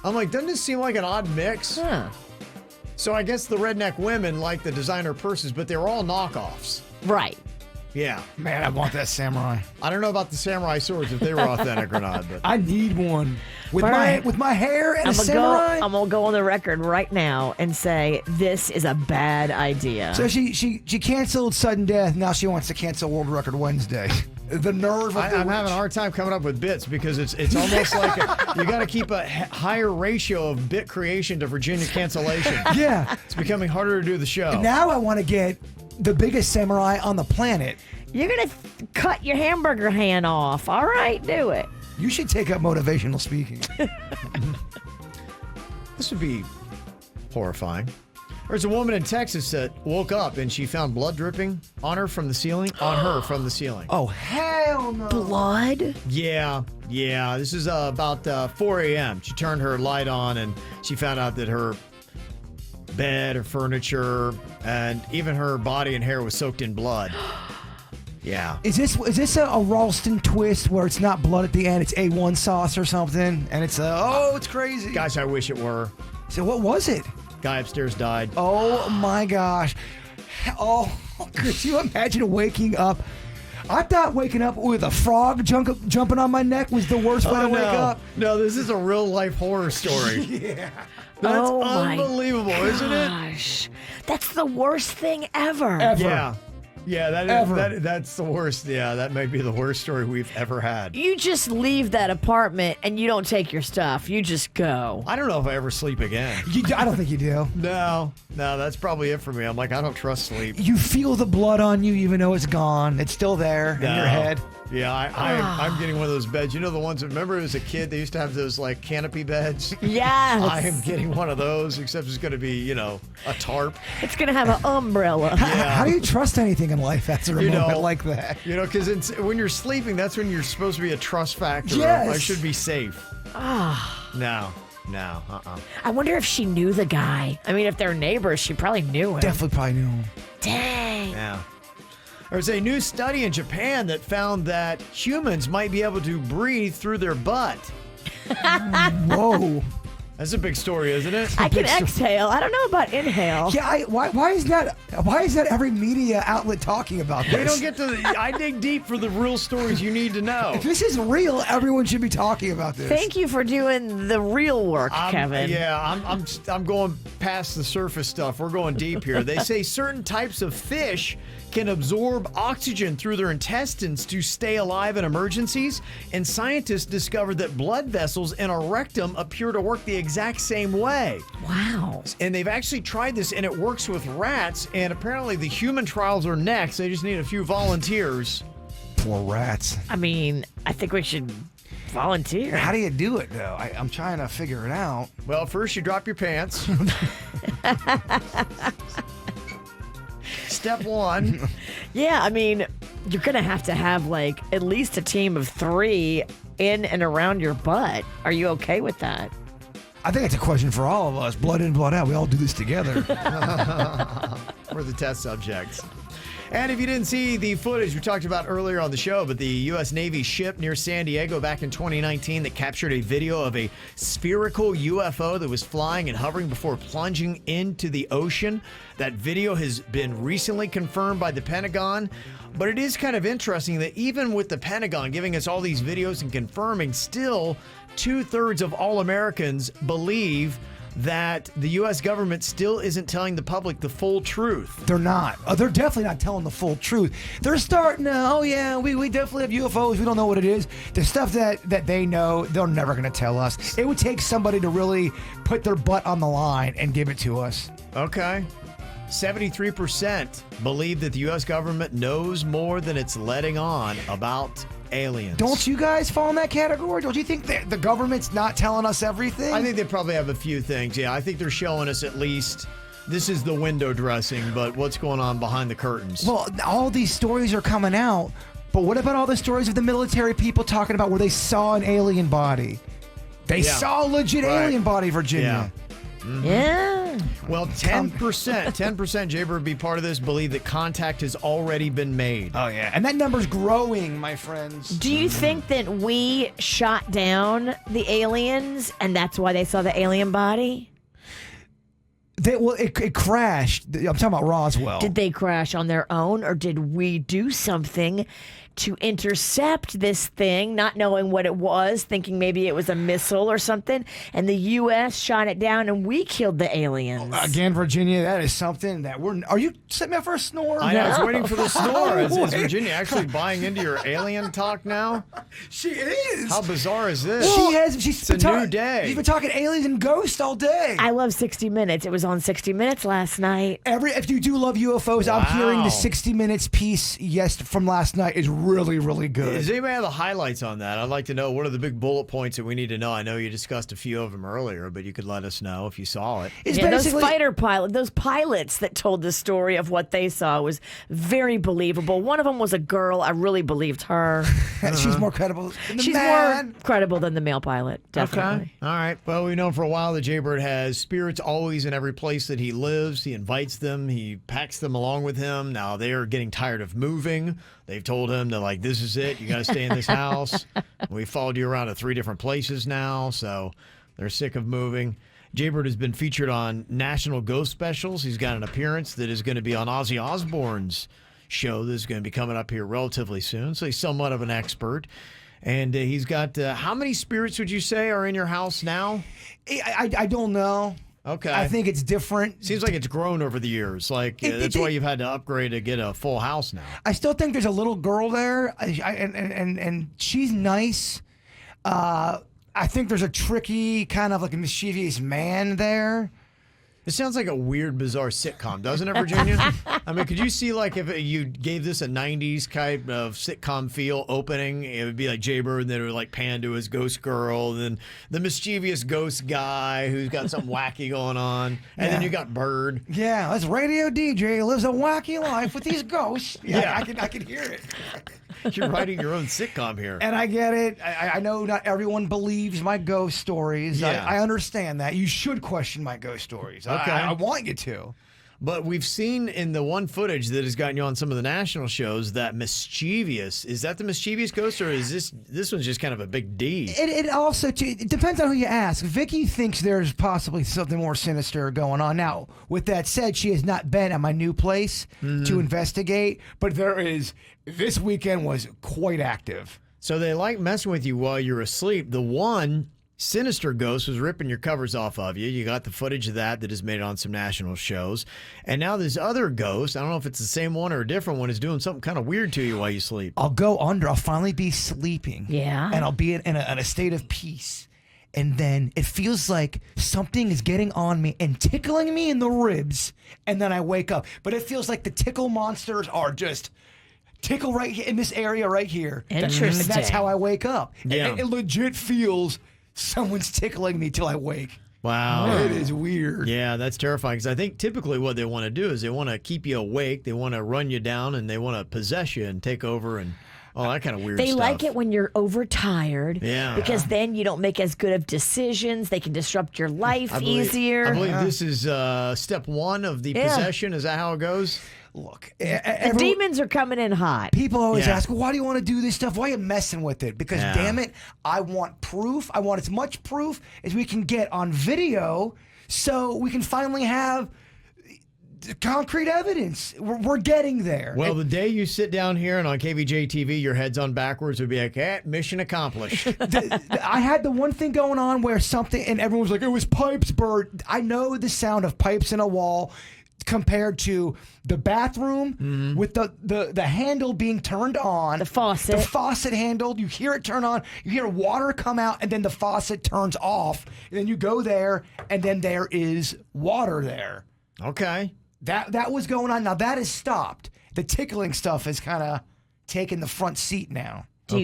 I'm like, doesn't this seem like an odd mix? Huh. So I guess the redneck women like the designer purses, but they're all knockoffs. Right. Yeah. Man, I want that samurai. I don't know about the samurai swords if they were authentic or not, but I need one. With Bert, my hair and a I'm samurai. gonna go on the record right now and say this is a bad idea. So she canceled Sudden Death. Now she wants to cancel World Record Wednesday. The nerve of I'm having a hard time coming up with bits because it's almost like you got to keep a higher ratio of bit creation to Virginia cancellation. Yeah. It's becoming harder to do the show. Now I want to get the biggest samurai on the planet. You're gonna cut your hamburger hand off. All right, do it. You should take up motivational speaking. This would be horrifying. There's a woman in Texas that woke up and she found blood dripping on her from the ceiling. Oh, hell no. Blood? Yeah. This is about 4 a.m. She turned her light on and she found out that her bed, her furniture, and even her body and hair was soaked in blood. Yeah. Is this a Ralston twist where it's not blood at the end, it's A1 sauce or something, and it's it's crazy. Gosh, I wish it were. So what was it? Guy upstairs died. Oh my gosh. Oh, could you imagine waking up? I thought waking up with a frog jumping on my neck was the worst way to wake up. No, this is a real life horror story. Yeah. That's Oh my unbelievable, isn't it? Gosh, that's the worst thing ever. Yeah, that's the worst. Yeah, that may be the worst story we've ever had. You just leave that apartment and you don't take your stuff. You just go. I don't know if I ever sleep again. I don't think you do. No, that's probably it for me. I'm like, I don't trust sleep. You feel the blood on you even though it's gone. It's still there in your head. Yeah, I'm getting one of those beds. You know the ones that, remember as a kid, they used to have those like canopy beds? Yes. I am getting one of those, except it's going to be, a tarp. It's going to have an umbrella. How do you trust anything in life after a moment like that? Because when you're sleeping, that's when you're supposed to be a trust factor. Yes. I should be safe. No. I wonder if she knew the guy. I mean, if they're neighbors, she probably knew him. Definitely probably knew him. Dang. Yeah. There's a new study in Japan that found that humans might be able to breathe through their butt. Whoa. That's a big story, isn't it? I can exhale. I don't know about inhale. Yeah, why is that every media outlet talking about this? They don't get to I dig deep for the real stories you need to know. If this is real, everyone should be talking about this. Thank you for doing the real work, Kevin. Yeah, I'm going past the surface stuff. We're going deep here. They say certain types of fish can absorb oxygen through their intestines to stay alive in emergencies, and scientists discovered that blood vessels in a rectum appear to work the exact same way. Wow. And they've actually tried this, and it works with rats, and apparently the human trials are next. They just need a few volunteers. Poor rats. I mean, I think we should volunteer. How do you do it, though? I'm trying to figure it out. Well, first you drop your pants. Step one. Yeah, I mean, you're going to have like at least a team of 3 in and around your butt. Are you okay with that? I think it's a question for all of us. Blood in, blood out. We all do this together. We're the test subjects. And if you didn't see the footage we talked about earlier on the show, but the U.S. Navy ship near San Diego back in 2019 that captured a video of a spherical UFO that was flying and hovering before plunging into the ocean. That video has been recently confirmed by the Pentagon. But it is kind of interesting that even with the Pentagon giving us all these videos and confirming, still 2/3 of all Americans believe that the U.S. government still isn't telling the public the full truth. They're not. They're definitely not telling the full truth. They're starting to, oh yeah, we definitely have UFOs. We don't know what it is. The stuff that they know, they're never going to tell us. It would take somebody to really put their butt on the line and give it to us. Okay. 73% believe that the U.S. government knows more than it's letting on about aliens. Don't you guys fall in that category? Don't you think that the government's not telling us everything? I think they probably have a few things. Yeah, I think they're showing us at least this is the window dressing, but what's going on behind the curtains? Well, all these stories are coming out, but what about all the stories of the military people talking about where they saw an alien body? They saw a legit alien body, Virginia. Yeah. Well, 10%, Jaybird would be part of this, believe that contact has already been made. Oh, yeah. And that number's growing, my friends. Do you think that we shot down the aliens and that's why they saw the alien body? It crashed. I'm talking about Roswell. Did they crash on their own or did we do something to intercept this thing, not knowing what it was, thinking maybe it was a missile or something, and the U.S. shot it down and we killed the aliens? Again, Virginia, that is something that are you setting me up for a snore? I know, I was waiting for the snore. Is Virginia actually buying into your alien talk now? She is. How bizarre is this? She's it's a new day. She's been talking aliens and ghosts all day. I love 60 Minutes. It was on 60 Minutes last night. If you do love UFOs, I'm hearing the 60 Minutes piece from last night is really, really good. Does anybody have the highlights on that? I'd like to know what are the big bullet points that we need to know. I know you discussed a few of them earlier, but you could let us know if you saw it. Those fighter pilots, those pilots that told the story of what they saw was very believable. One of them was a girl. I really believed her. She's more credible than the She's man. more credible than the male pilot, definitely. Okay. All right. Well, we've known for a while that Jaybird has spirits always in every place that he lives. He invites them. He packs them along with him. Now they are getting tired of moving. They've told him that, like, this is it. You got to stay in this house. We followed you around to 3 different places now, so they're sick of moving. Jaybird has been featured on National Ghost Specials. He's got an appearance that is going to be on Ozzy Osbourne's show that is going to be coming up here relatively soon, so he's somewhat of an expert. And he's got, how many spirits would you say are in your house now? I don't know. Okay. I think it's different. Seems like it's grown over the years. Like that's why you've had to upgrade to get a full house now. I still think there's a little girl there, and she's nice. I think there's a tricky, kind of like a mischievous man there. It sounds like a weird, bizarre sitcom, doesn't it, Virginia? I mean, could you see, like, if you gave this a 90s kind of sitcom feel opening, it would be like Jaybird, and then it would, like, pan to his ghost girl, and then the mischievous ghost guy who's got something wacky going on, and then you got Bird. Yeah, this radio DJ lives a wacky life with these ghosts. Yeah. I can hear it. You're writing your own sitcom here. And I get it. I know not everyone believes my ghost stories. Yeah. I understand that. You should question my ghost stories. Okay. I want you to. But we've seen in the one footage that has gotten you on some of the national shows that mischievous. Is that the mischievous ghost, or is this one's just kind of a big D? It also it depends on who you ask. Vicky thinks there's possibly something more sinister going on. Now, with that said, she has not been at my new place to investigate, but this weekend was quite active. So they like messing with you while you're asleep. The one sinister ghost was ripping your covers off of you. You got the footage of that has made it on some national shows. And now this other ghost, I don't know if it's the same one or a different one, is doing something kind of weird to you while you sleep. I'll go under. I'll finally be sleeping. Yeah. And I'll be in a state of peace. And then it feels like something is getting on me and tickling me in the ribs. And then I wake up. But it feels like the tickle monsters are just tickle right here in this area right here. Interesting. And that's how I wake up. Yeah. And it legit feels someone's tickling me till I wake. Wow. It is weird. Yeah, that's terrifying, because I think typically what they want to do is they want to keep you awake, they want to run you down, and they want to possess you and take over and all that kind of weird stuff. They like it when you're overtired, because then you don't make as good of decisions. They can disrupt your life easier. I believe this is step 1 of the possession. Is that how it goes? Look, the demons are coming in hot. People always ask, well, why do you want to do this stuff? Why are you messing with it? Because, damn it, I want proof. I want as much proof as we can get on video so we can finally have concrete evidence. We're getting there. Well, the day you sit down here and on KVJ TV, your head's on backwards, would be like, mission accomplished. I had the one thing going on where something, and everyone was like, it was pipes, Bert. I know the sound of pipes in a wall compared to the bathroom with the handle being turned on. The faucet. The faucet handled. You hear it turn on. You hear water come out, and then the faucet turns off. And then you go there, and then there is water there. Okay. That was going on. Now that has stopped. The tickling stuff has kind of taken the front seat now. Do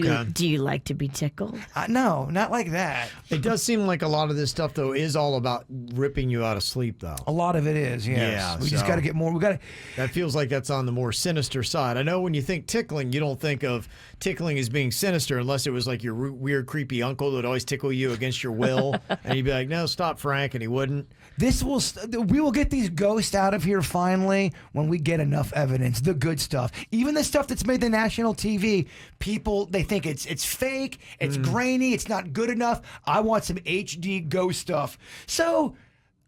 you like to be tickled? No, not like that. It does seem like a lot of this stuff, though, is all about ripping you out of sleep, though. A lot of it is, yes. Yeah. We just got to get more. That feels like that's on the more sinister side. I know when you think tickling, you don't think of tickling as being sinister unless it was like your weird, creepy uncle that would always tickle you against your will. And you'd be like, no, stop, Frank. And he wouldn't. We will get these ghosts out of here finally when we get enough evidence, the good stuff. Even the stuff that's made the national TV, people, they think it's fake, it's grainy, it's not good enough. I want some HD ghost stuff. So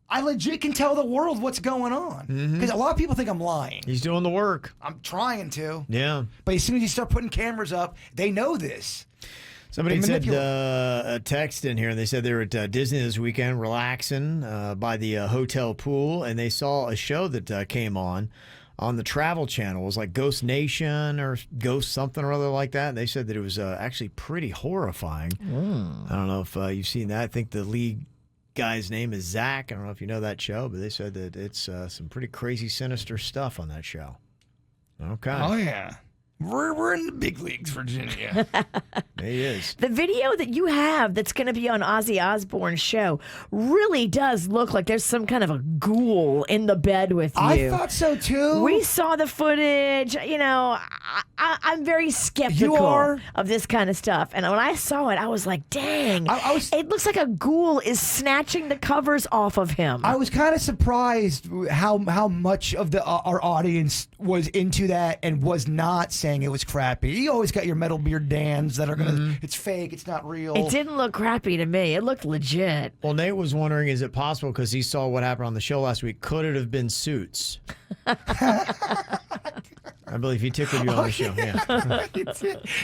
I legit can tell the world what's going on. Because a lot of people think I'm lying. He's doing the work. I'm trying to. Yeah. But as soon as you start putting cameras up, they know this. Somebody sent a text in here, and they said they were at Disney this weekend relaxing by the hotel pool, and they saw a show that came on the Travel Channel. It was like Ghost Nation or Ghost something or other like that. And they said that it was actually pretty horrifying. I don't know if you've seen that. I think the lead guy's name is Zach. I don't know if you know that show, but they said that it's some pretty crazy, sinister stuff on that show. Okay. Oh, yeah. We're in the big leagues, Virginia. He is. The video that you have that's going to be on Ozzy Osbourne's show really does look like there's some kind of a ghoul in the bed with you. I thought so, too. We saw the footage. You know, I'm very skeptical of this kind of stuff. And when I saw it, I was like, dang. It looks like a ghoul is snatching the covers off of him. I was kind of surprised how much of our audience was into that and was not saying it was crappy. You always got your Metal Beard Dans that are going to, it's fake, it's not real. It didn't look crappy to me. It looked legit. Well, Nate was wondering, is it possible, because he saw what happened on the show last week, could it have been Suits? I believe he tickled you on the show. Yeah.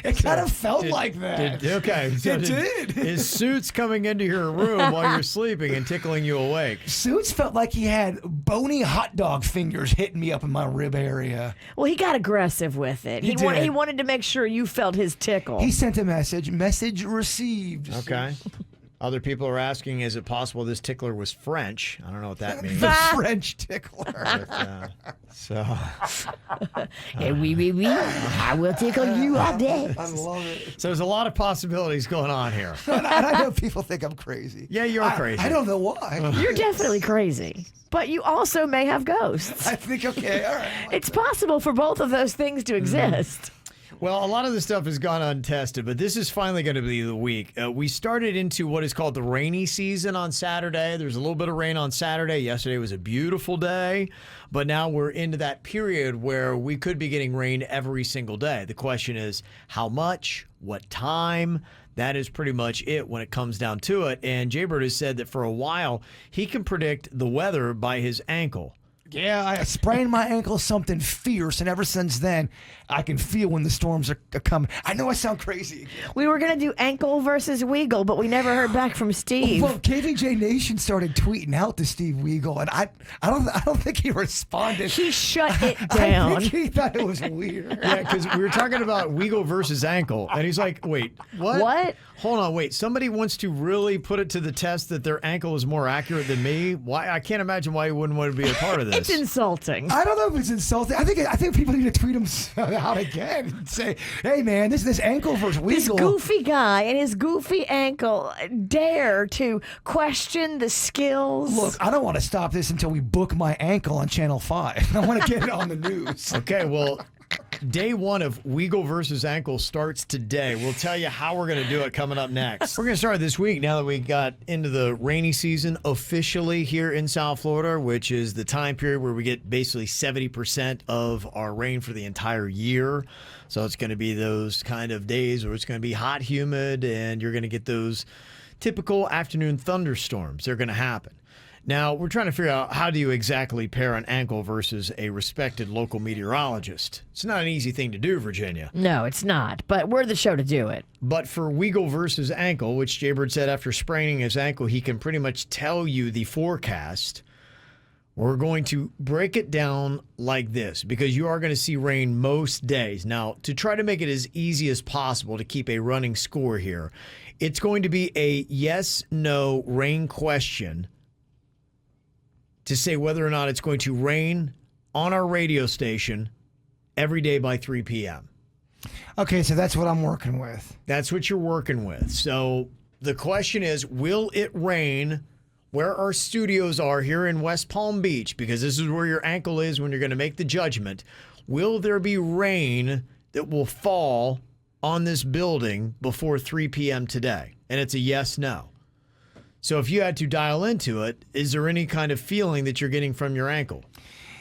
It kind of felt like that. Okay. So it did. Is Suits coming into your room while you're sleeping and tickling you awake? Suits felt like he had bony hot dog fingers hitting me up in my rib area. Well, he got aggressive with it. He wanted to make sure you felt his tickle. He sent a message. Message received. Okay. Other people are asking, is it possible this tickler was French? I don't know what that means. The French tickler. Hey, oui. I will tickle you all day. I love it. So there's a lot of possibilities going on here. And I know people think I'm crazy. Yeah, you're crazy. I don't know why. You're definitely crazy. But you also may have ghosts. I think, okay, all right. It's possible for both of those things to exist. Well, a lot of this stuff has gone untested, but this is finally going to be the week. We started into what is called the rainy season on Saturday. There's a little bit of rain on Saturday. Yesterday was a beautiful day, but now we're into that period where we could be getting rain every single day. The question is how much, what time? That is pretty much it when it comes down to it. And Jaybird has said that for a while, he can predict the weather by his ankle. Yeah, I sprained my ankle something fierce, and ever since then, I can feel when the storms are coming. I know I sound crazy. We were going to do ankle versus Weigel, but we never heard back from Steve. Well, KVJ Nation started tweeting out to Steve Weigel, and I don't think he responded. He shut it down. I think he thought it was weird. Yeah, because we were talking about Weigel versus ankle, and he's like, wait, what? What? Hold on, wait. Somebody wants to really put it to the test that their ankle is more accurate than me? Why? I can't imagine why he wouldn't want to be a part of this. It's insulting. I don't know if it's insulting. I think people need to tweet him out again and say, "Hey, man, this ankle versus Weigel." This goofy guy and his goofy ankle dare to question the skills. Look, I don't want to stop this until we book my ankle on Channel 5. I want to get it on the news. Okay, well, day one of Weigel versus ankle starts today. We'll tell you how we're going to do it coming up next. We're going to start this week now that we got into the rainy season officially here in South Florida, which is the time period where we get basically 70% of our rain for the entire year. So it's going to be those kind of days where it's going to be hot, humid, and you're going to get those typical afternoon thunderstorms. They're going to happen. Now, we're trying to figure out how do you exactly pair an ankle versus a respected local meteorologist. It's not an easy thing to do, Virginia. No, it's not, but we're the show to do it. But for Weigel versus ankle, which Jaybird said after spraining his ankle, he can pretty much tell you the forecast. We're going to break it down like this because you are going to see rain most days. Now, to try to make it as easy as possible to keep a running score here, it's going to be a yes-no rain question to say whether or not it's going to rain on our radio station every day by 3 p.m. Okay, so that's what I'm working with. That's what you're working with. So the question is, will it rain where our studios are here in West Palm Beach? Because this is where your ankle is when you're going to make the judgment. Will there be rain that will fall on this building before 3 p.m. today? And it's a yes-no. So if you had to dial into it, is there any kind of feeling that you're getting from your ankle?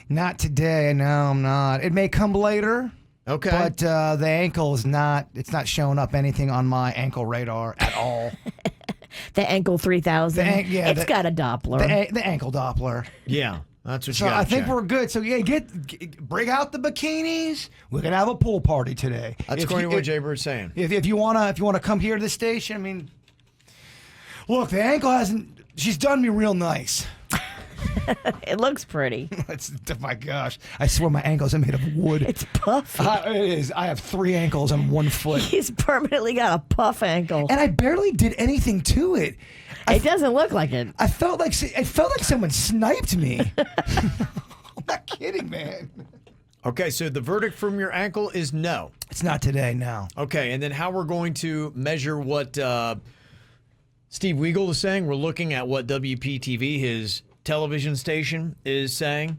Not today. No, I'm not. It may come later. Okay. But the ankle is not, it's not showing up anything on my ankle radar at all. The ankle 3000. It's got a Doppler. The ankle Doppler. Yeah. That's what you So got. I think we're good. So yeah, bring out the bikinis. We're gonna have a pool party today. That's according to what Jaybird's saying. If you wanna come here to the station, I mean, look, the ankle hasn't. She's done me real nice. It looks pretty. My gosh, I swear my ankles are made of wood. It's puffy. It is. I have 3 ankles on 1 foot. He's permanently got a puff ankle, and I barely did anything to it. It doesn't look like it. I felt like someone sniped me. I'm not kidding, man. Okay, so the verdict from your ankle is no. It's not today, no. Okay, and then how we're going to measure what Steve Weigel is saying, we're looking at what WPTV, his television station, is saying.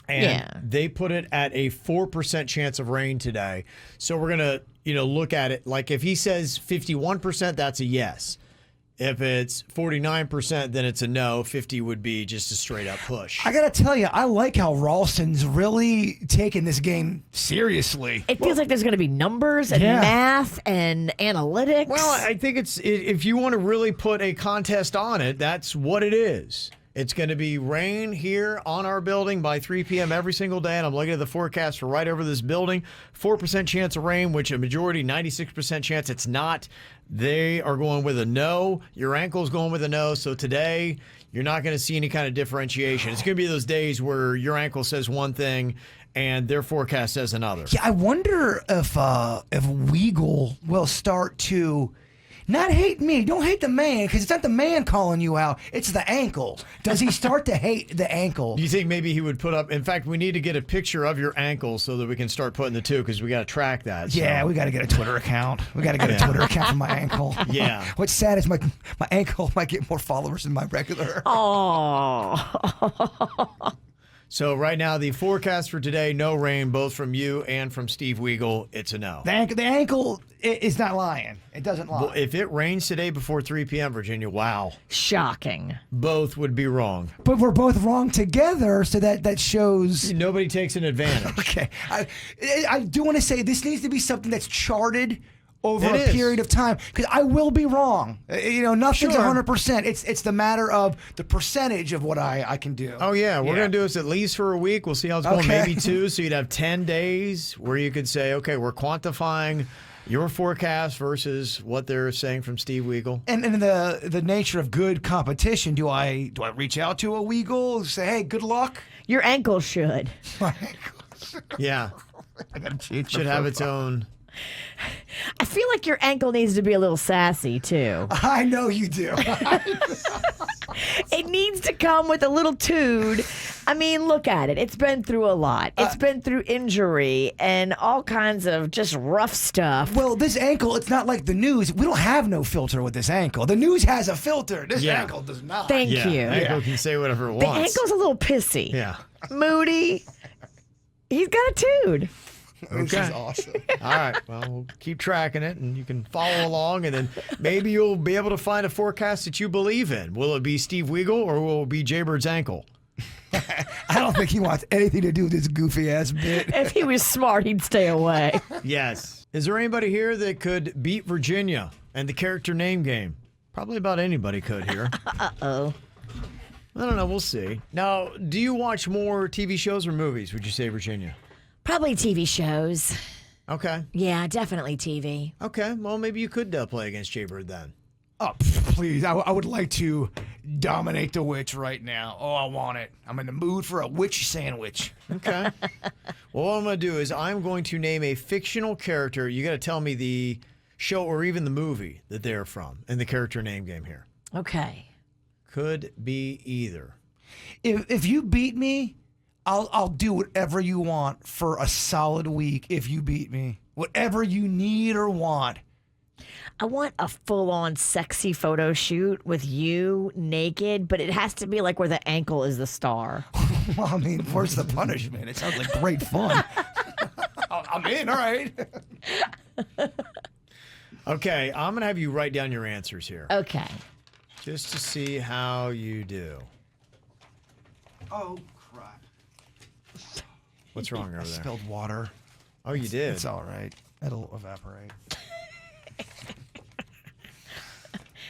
And they put it at a 4% chance of rain today. So we're going to, look at it. Like if he says 51%, that's a yes. If it's 49%, then it's a no. 50 would be just a straight up push. I gotta tell you, I like how Ralston's really taking this game seriously. It feels like there's going to be numbers and math and analytics. Well, I think if you want to really put a contest on it, that's what it is. It's going to be rain here on our building by 3 p.m. every single day, and I'm looking at the forecast for right over this building. 4% chance of rain, which a majority, 96% chance it's not. They are going with a no. Your ankle's going with a no. So today, you're not going to see any kind of differentiation. It's going to be those days where your ankle says one thing and their forecast says another. Yeah, I wonder if Weigel will start to not hate me. Don't hate the man, because it's not the man calling you out. It's the ankle. Does he start to hate the ankle? Do you think maybe he would put up... In fact, we need to get a picture of your ankle so that we can start putting the two, because we got to track that. Yeah, we got to get a Twitter account. We got to get a Twitter account for my ankle. Yeah. What's sad is my ankle might get more followers than my regular. Oh. So right now, the forecast for today, no rain, both from you and from Steve Weigel. It's a no. The ankle is not lying. It doesn't lie. Well, if it rains today before 3 p.m., Virginia, wow. Shocking. Both would be wrong. But we're both wrong together, so that shows... Nobody takes an advantage. Okay. I do want to say this needs to be something that's charted over a period of time, because I will be wrong. Nothing's 100%. It's the matter of the percentage of what I can do. Oh, yeah. We're going to do this at least for a week. We'll see how it's going. Maybe 2. So you'd have 10 days where you could say, okay, we're quantifying your forecast versus what they're saying from Steve Weigel. And in the nature of good competition, do I reach out to a Weigel, say, hey, good luck? Your ankle should. My ankle. Yeah. I got to change. Should have its own... I feel like your ankle needs to be a little sassy, too. I know you do. It needs to come with a little tood. I mean, look at it. It's been through a lot. It's been through injury and all kinds of just rough stuff. Well, this ankle, it's not like the news. We don't have no filter with this ankle. The news has a filter. This ankle does not. Thank you. Ankle can say whatever it wants. The ankle's a little pissy. Yeah. Moody. He's got a tood. Okay. This is awesome. All right. Well, we'll keep tracking it, and you can follow along, and then maybe you'll be able to find a forecast that you believe in. Will it be Steve Weigel, or will it be Jaybird's ankle? I don't think he wants anything to do with this goofy-ass bit. If he was smart, he'd stay away. Yes. Is there anybody here that could beat Virginia and the character name game? Probably about anybody could here. Uh-oh. I don't know. We'll see. Now, do you watch more TV shows or movies, would you say, Virginia? Probably TV shows. Okay. Yeah, definitely TV. Okay. Well, maybe you could play against Jaybird then. Oh, please. I would like to dominate the witch right now. Oh, I want it. I'm in the mood for a witch sandwich. Okay. Well, what I'm going to do is I'm going to name a fictional character. You got to tell me the show or even the movie that they're from in the character name game here. Okay. Could be either. If you beat me, I'll do whatever you want for a solid week if you beat me. Whatever you need or want. I want a full-on sexy photo shoot with you naked, but it has to be like where the ankle is the star. Well, I mean, where's the punishment? It sounds like great fun. I'm in, all right. Okay, I'm going to have you write down your answers here. Okay. Just to see how you do. Oh, crap. What's wrong over I there? spilled water. Oh, you did? It's all right. It'll evaporate.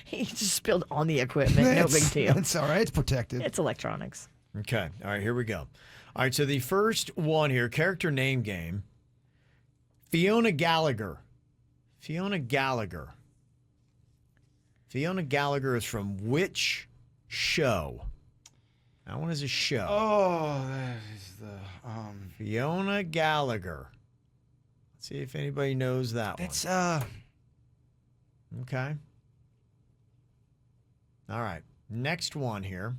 He just spilled on the equipment. No big deal. It's all right. It's protected. It's electronics. Okay. All right, here we go. All right, so the first one here, character name game. Fiona Gallagher. Fiona Gallagher. Fiona Gallagher is from which show? That one is a show. Oh, that is the Fiona Gallagher. Let's see if anybody knows that one. It's Okay. All right. Next one here.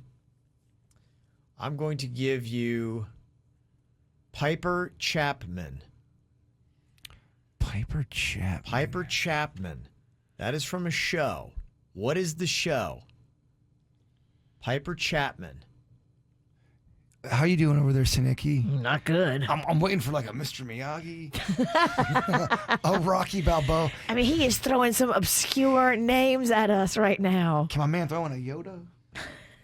I'm going to give you Piper Chapman. Piper Chapman. Piper Chapman. That is from a show. What is the show? Piper Chapman. How you doing over there, Sinicki? Not good. I'm waiting for like a Mr. Miyagi. A Rocky Balboa. I mean, he is throwing some obscure names at us right now. Can my man throw in a Yoda?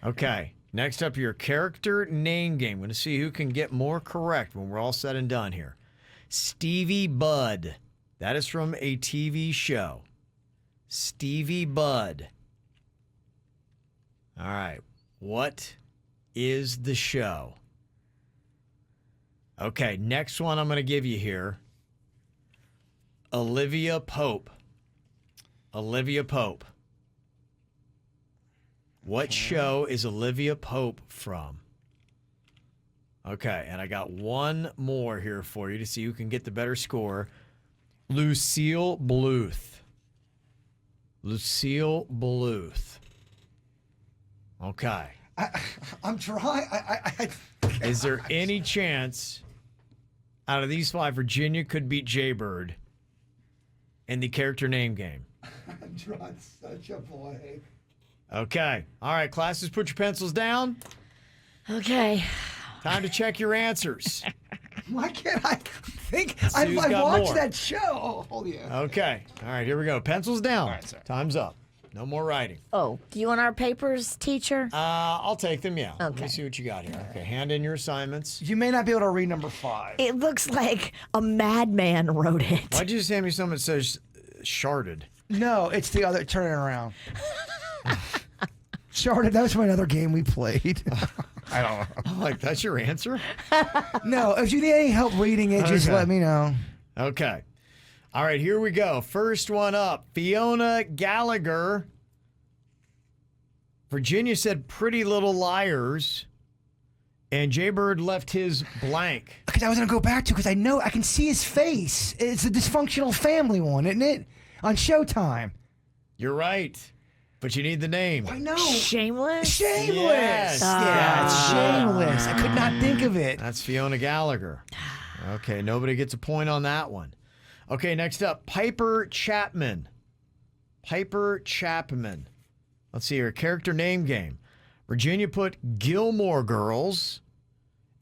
Okay. Next up, your character name game. We're going to see who can get more correct when we're all said and done here. Stevie Budd. That is from a TV show. Stevie Budd. All right. What is the show? Okay, next one I'm going to give you here. Olivia Pope. Olivia Pope. What show is Olivia Pope from? Okay, and I got one more here for you to see who can get the better score. Lucille Bluth. Lucille Bluth. Okay. I'm trying. Is there any chance out of these five Virginia could beat Jaybird in the character name game? I'm drawing such a blank. Okay. All right, classes, put your pencils down. Okay. Time to check your answers. Why can't I think? Let's see I who's got watched more. that show. Oh, yeah. Okay. All right, here we go. Pencils down. All right, sir. Time's up. No more writing. Oh, do you want our papers, teacher? I'll take them, yeah. Let me Okay. see what you got here. Okay, hand in your assignments. You may not be able to read number 5. It looks like a madman wrote it. Why'd you just hand me something that says sharded? No, it's the other. Turn it around. Sharded, that was from another game we played. I don't know. I'm like, that's your answer? No, if you need any help reading it, just Okay. let me know. Okay. All right, here we go. First one up, Fiona Gallagher. Virginia said Pretty Little Liars. And Jaybird left his blank. Because I was going to go back to, because I know, I can see his face. It's a dysfunctional family one, isn't it? On Showtime. You're right. But you need the name. I know. Shameless? Shameless. Yes. Yeah, it's shameless. I could not think of it. That's Fiona Gallagher. Okay, nobody gets a point on that one. Okay, next up, Piper Chapman. Piper Chapman. Let's see here, character name game. Virginia put Gilmore Girls,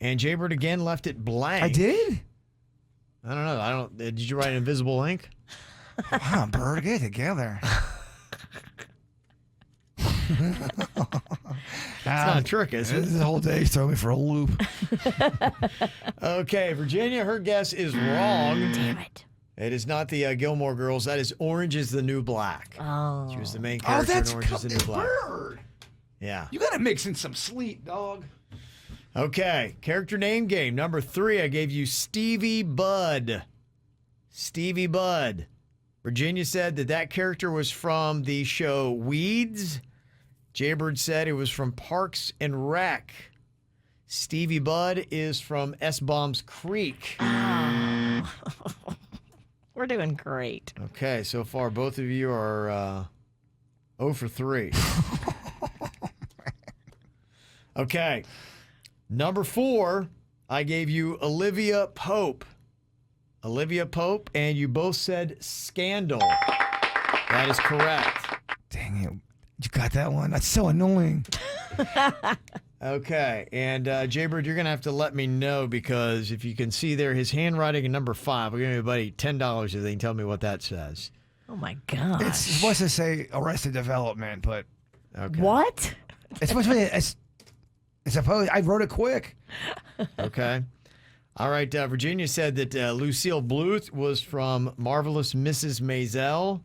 and Jaybird again left it blank. I did? I don't know. Did you write invisible ink? Wow, Bird, get it together. It's not a trick, is it? The whole day throwing me for a loop. Okay, Virginia, her guess is wrong. Damn it. It is not the Gilmore Girls. That is Orange is the New Black. Oh. She was the main character in that's Orange is the New Black. Bird. Yeah. You got to mix in some sleep, dog. Okay. Character name game. Number 3, I gave you Stevie Budd. Stevie Budd. Virginia said that character was from the show Weeds. Jaybird said it was from Parks and Rec. Stevie Budd is from S-Bombs Creek. We're doing great. Okay, so far both of you are 0 for 3. Okay. Number 4, I gave you Olivia Pope. Olivia Pope, and you both said Scandal. That is correct. Dang it. You got that one? That's so annoying. Okay, and Jaybird, you're going to have to let me know because if you can see there, his handwriting in number 5, we're going to give everybody $10 if they can tell me what that says. Oh, my God. It's supposed to say Arrested Development, but... Okay. What? It's supposed to be... It's supposed... I wrote it quick. Okay. All right, Virginia said that Lucille Bluth was from Marvelous Mrs. Maisel.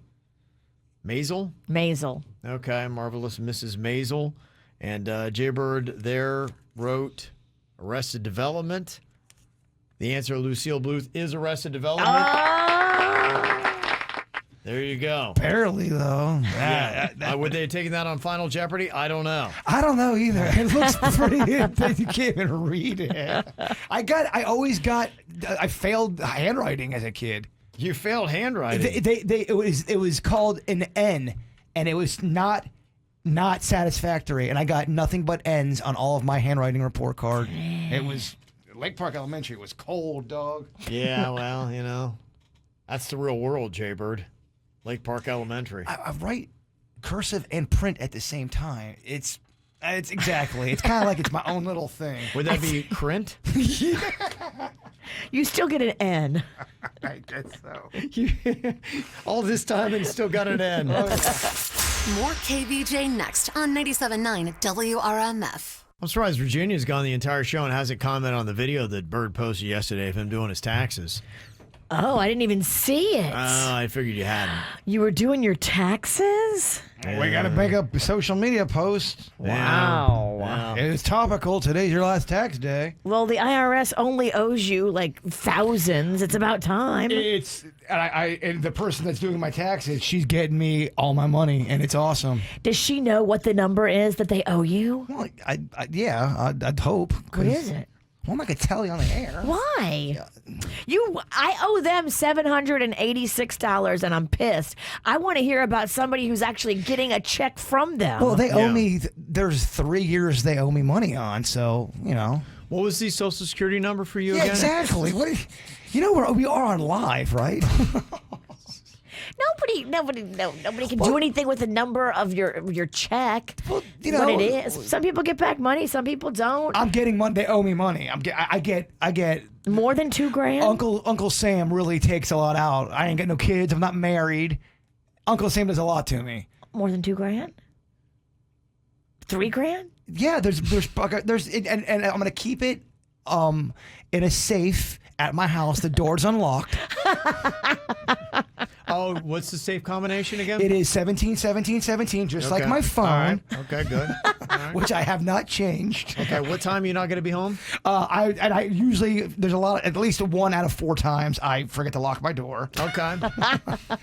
Maisel? Maisel. Okay, Marvelous Mrs. Maisel. And Jaybird there wrote Arrested Development. The answer, Lucille Bluth, is Arrested Development. There you go. Barely, though. Yeah. Would they have taken that on Final Jeopardy? I don't know. I don't know either. It looks pretty. You can't even read it. I failed handwriting as a kid. You failed handwriting? It was called an N, and it was not satisfactory, and I got nothing but N's on all of my handwriting report card. It was Lake Park Elementary was cold, dog. Yeah, well, that's the real world, Jaybird. Lake Park Elementary. I write cursive and print at the same time. It's exactly. It's kind of like it's my own little thing. Would that be Crint? You still get an N. I guess so. All this time and still got an N. More KVJ next on 97.9 WRMF. I'm surprised Virginia's gone the entire show and hasn't commented on the video that Bird posted yesterday of him doing his taxes. Oh, I didn't even see it. I figured you hadn't. You were doing your taxes? We got to make up a social media post. Wow. Yeah. It's topical. Today's your last tax day. Well, the IRS only owes you like thousands. It's about time. And the person that's doing my taxes, she's getting me all my money, and it's awesome. Does she know what the number is that they owe you? Well, I'd hope. What is it? Well, I'm not going to tell you on the air. Why? I owe them $786, and I'm pissed. I want to hear about somebody who's actually getting a check from them. Well, they owe me. There's 3 years they owe me money on, so, What was the Social Security number for you again? Exactly. We are on live, right? Nobody can do anything with the number of your check. Well, what it is. Some people get back money, some people don't. I'm getting money. They owe me money. I get more than $2,000. Uncle Sam really takes a lot out. I ain't got no kids. I'm not married. Uncle Sam does a lot to me. More than $2,000? $3,000? Yeah, there's and I'm gonna keep it in a safe at my house. The door's unlocked. Oh, what's the safe combination again? It is 17, 17, 17, just like my phone. All right. Okay, good. All right. Which I have not changed. Okay, what time are you not going to be home? I usually, there's at least 1 out of 4 times I forget to lock my door. Okay.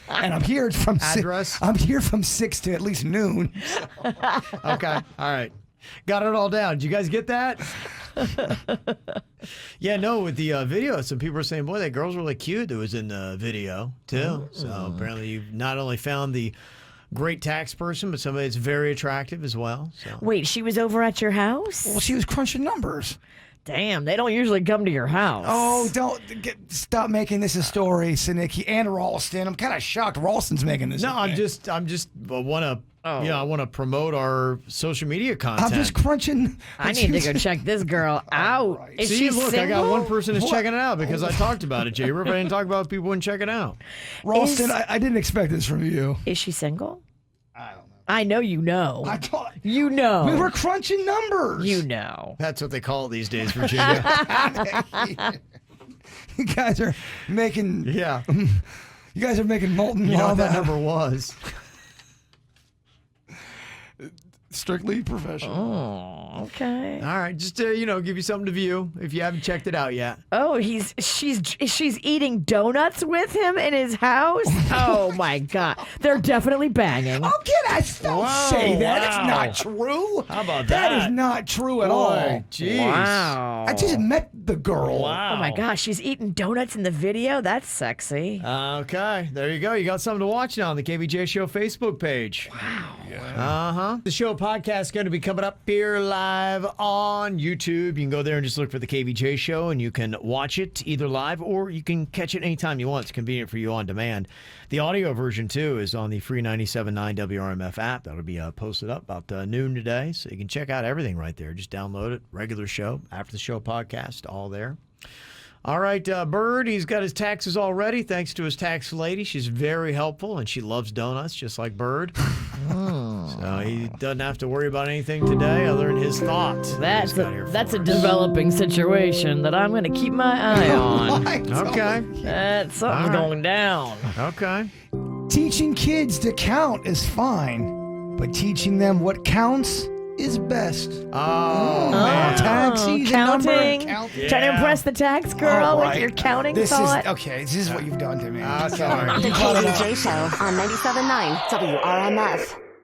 And I'm here from address. I'm here from 6 to at least noon. Okay. All right. Got it all down. Did you guys get that? Yeah, no, with the video, some people were saying, boy, that girl's really cute that was in the video, too. So apparently you've not only found the great tax person, but somebody that's very attractive as well. So. Wait, she was over at your house? Well, she was crunching numbers. Damn, they don't usually come to your house. Oh, stop making this a story, Sinicki and Ralston. I'm kind of shocked Ralston's making this. No, I'm just want to. I want to promote our social media content. I'm just crunching. I need to go check this girl out. Right. Is See, she look, single? I got one person that's checking it out because I talked about it, Jay. If I didn't talk about it, people wouldn't check it out. Ralston, I didn't expect this from you. Is she single? I don't know. I know you know. We know. were crunching numbers. You know. That's what they call it these days, Virginia. You guys are making. Yeah. You guys are making molten You know lava. what that number was? Strictly professional. Oh, okay. All right, just to, give you something to view if you haven't checked it out yet. Oh, she's eating donuts with him in his house. Oh my God, they're definitely banging. Okay, don't say that. That's not true. How about That is not true at all. Jeez. Wow. I just met the girl. Wow. Oh my gosh, she's eating donuts in the video. That's sexy. Okay, there you go. You got something to watch now on the KVJ Show Facebook page. Wow. Uh-huh. The show podcast is going to be coming up here live on YouTube. You can go there and just look for the KVJ Show, and you can watch it either live or you can catch it anytime you want. It's convenient for you on demand. The audio version, too, is on the free 97.9 WRMF app. That'll be posted up about noon today, so you can check out everything right there. Just download it. Regular show, after the show podcast, all there. All right, Bird, he's got his taxes all ready thanks to his tax lady. She's very helpful, and she loves donuts just like Bird. So he doesn't have to worry about anything today other than his thoughts. That's a developing situation that I'm going to keep my eye on. Okay. That's something going down. Okay. Teaching kids to count is fine, but teaching them what counts is best. Man. Tax season Counting. number. Trying to impress the tax girl All with right. your counting This thought. this is what you've done to me. Sorry. The KVJ Show on 97.9 WRMF.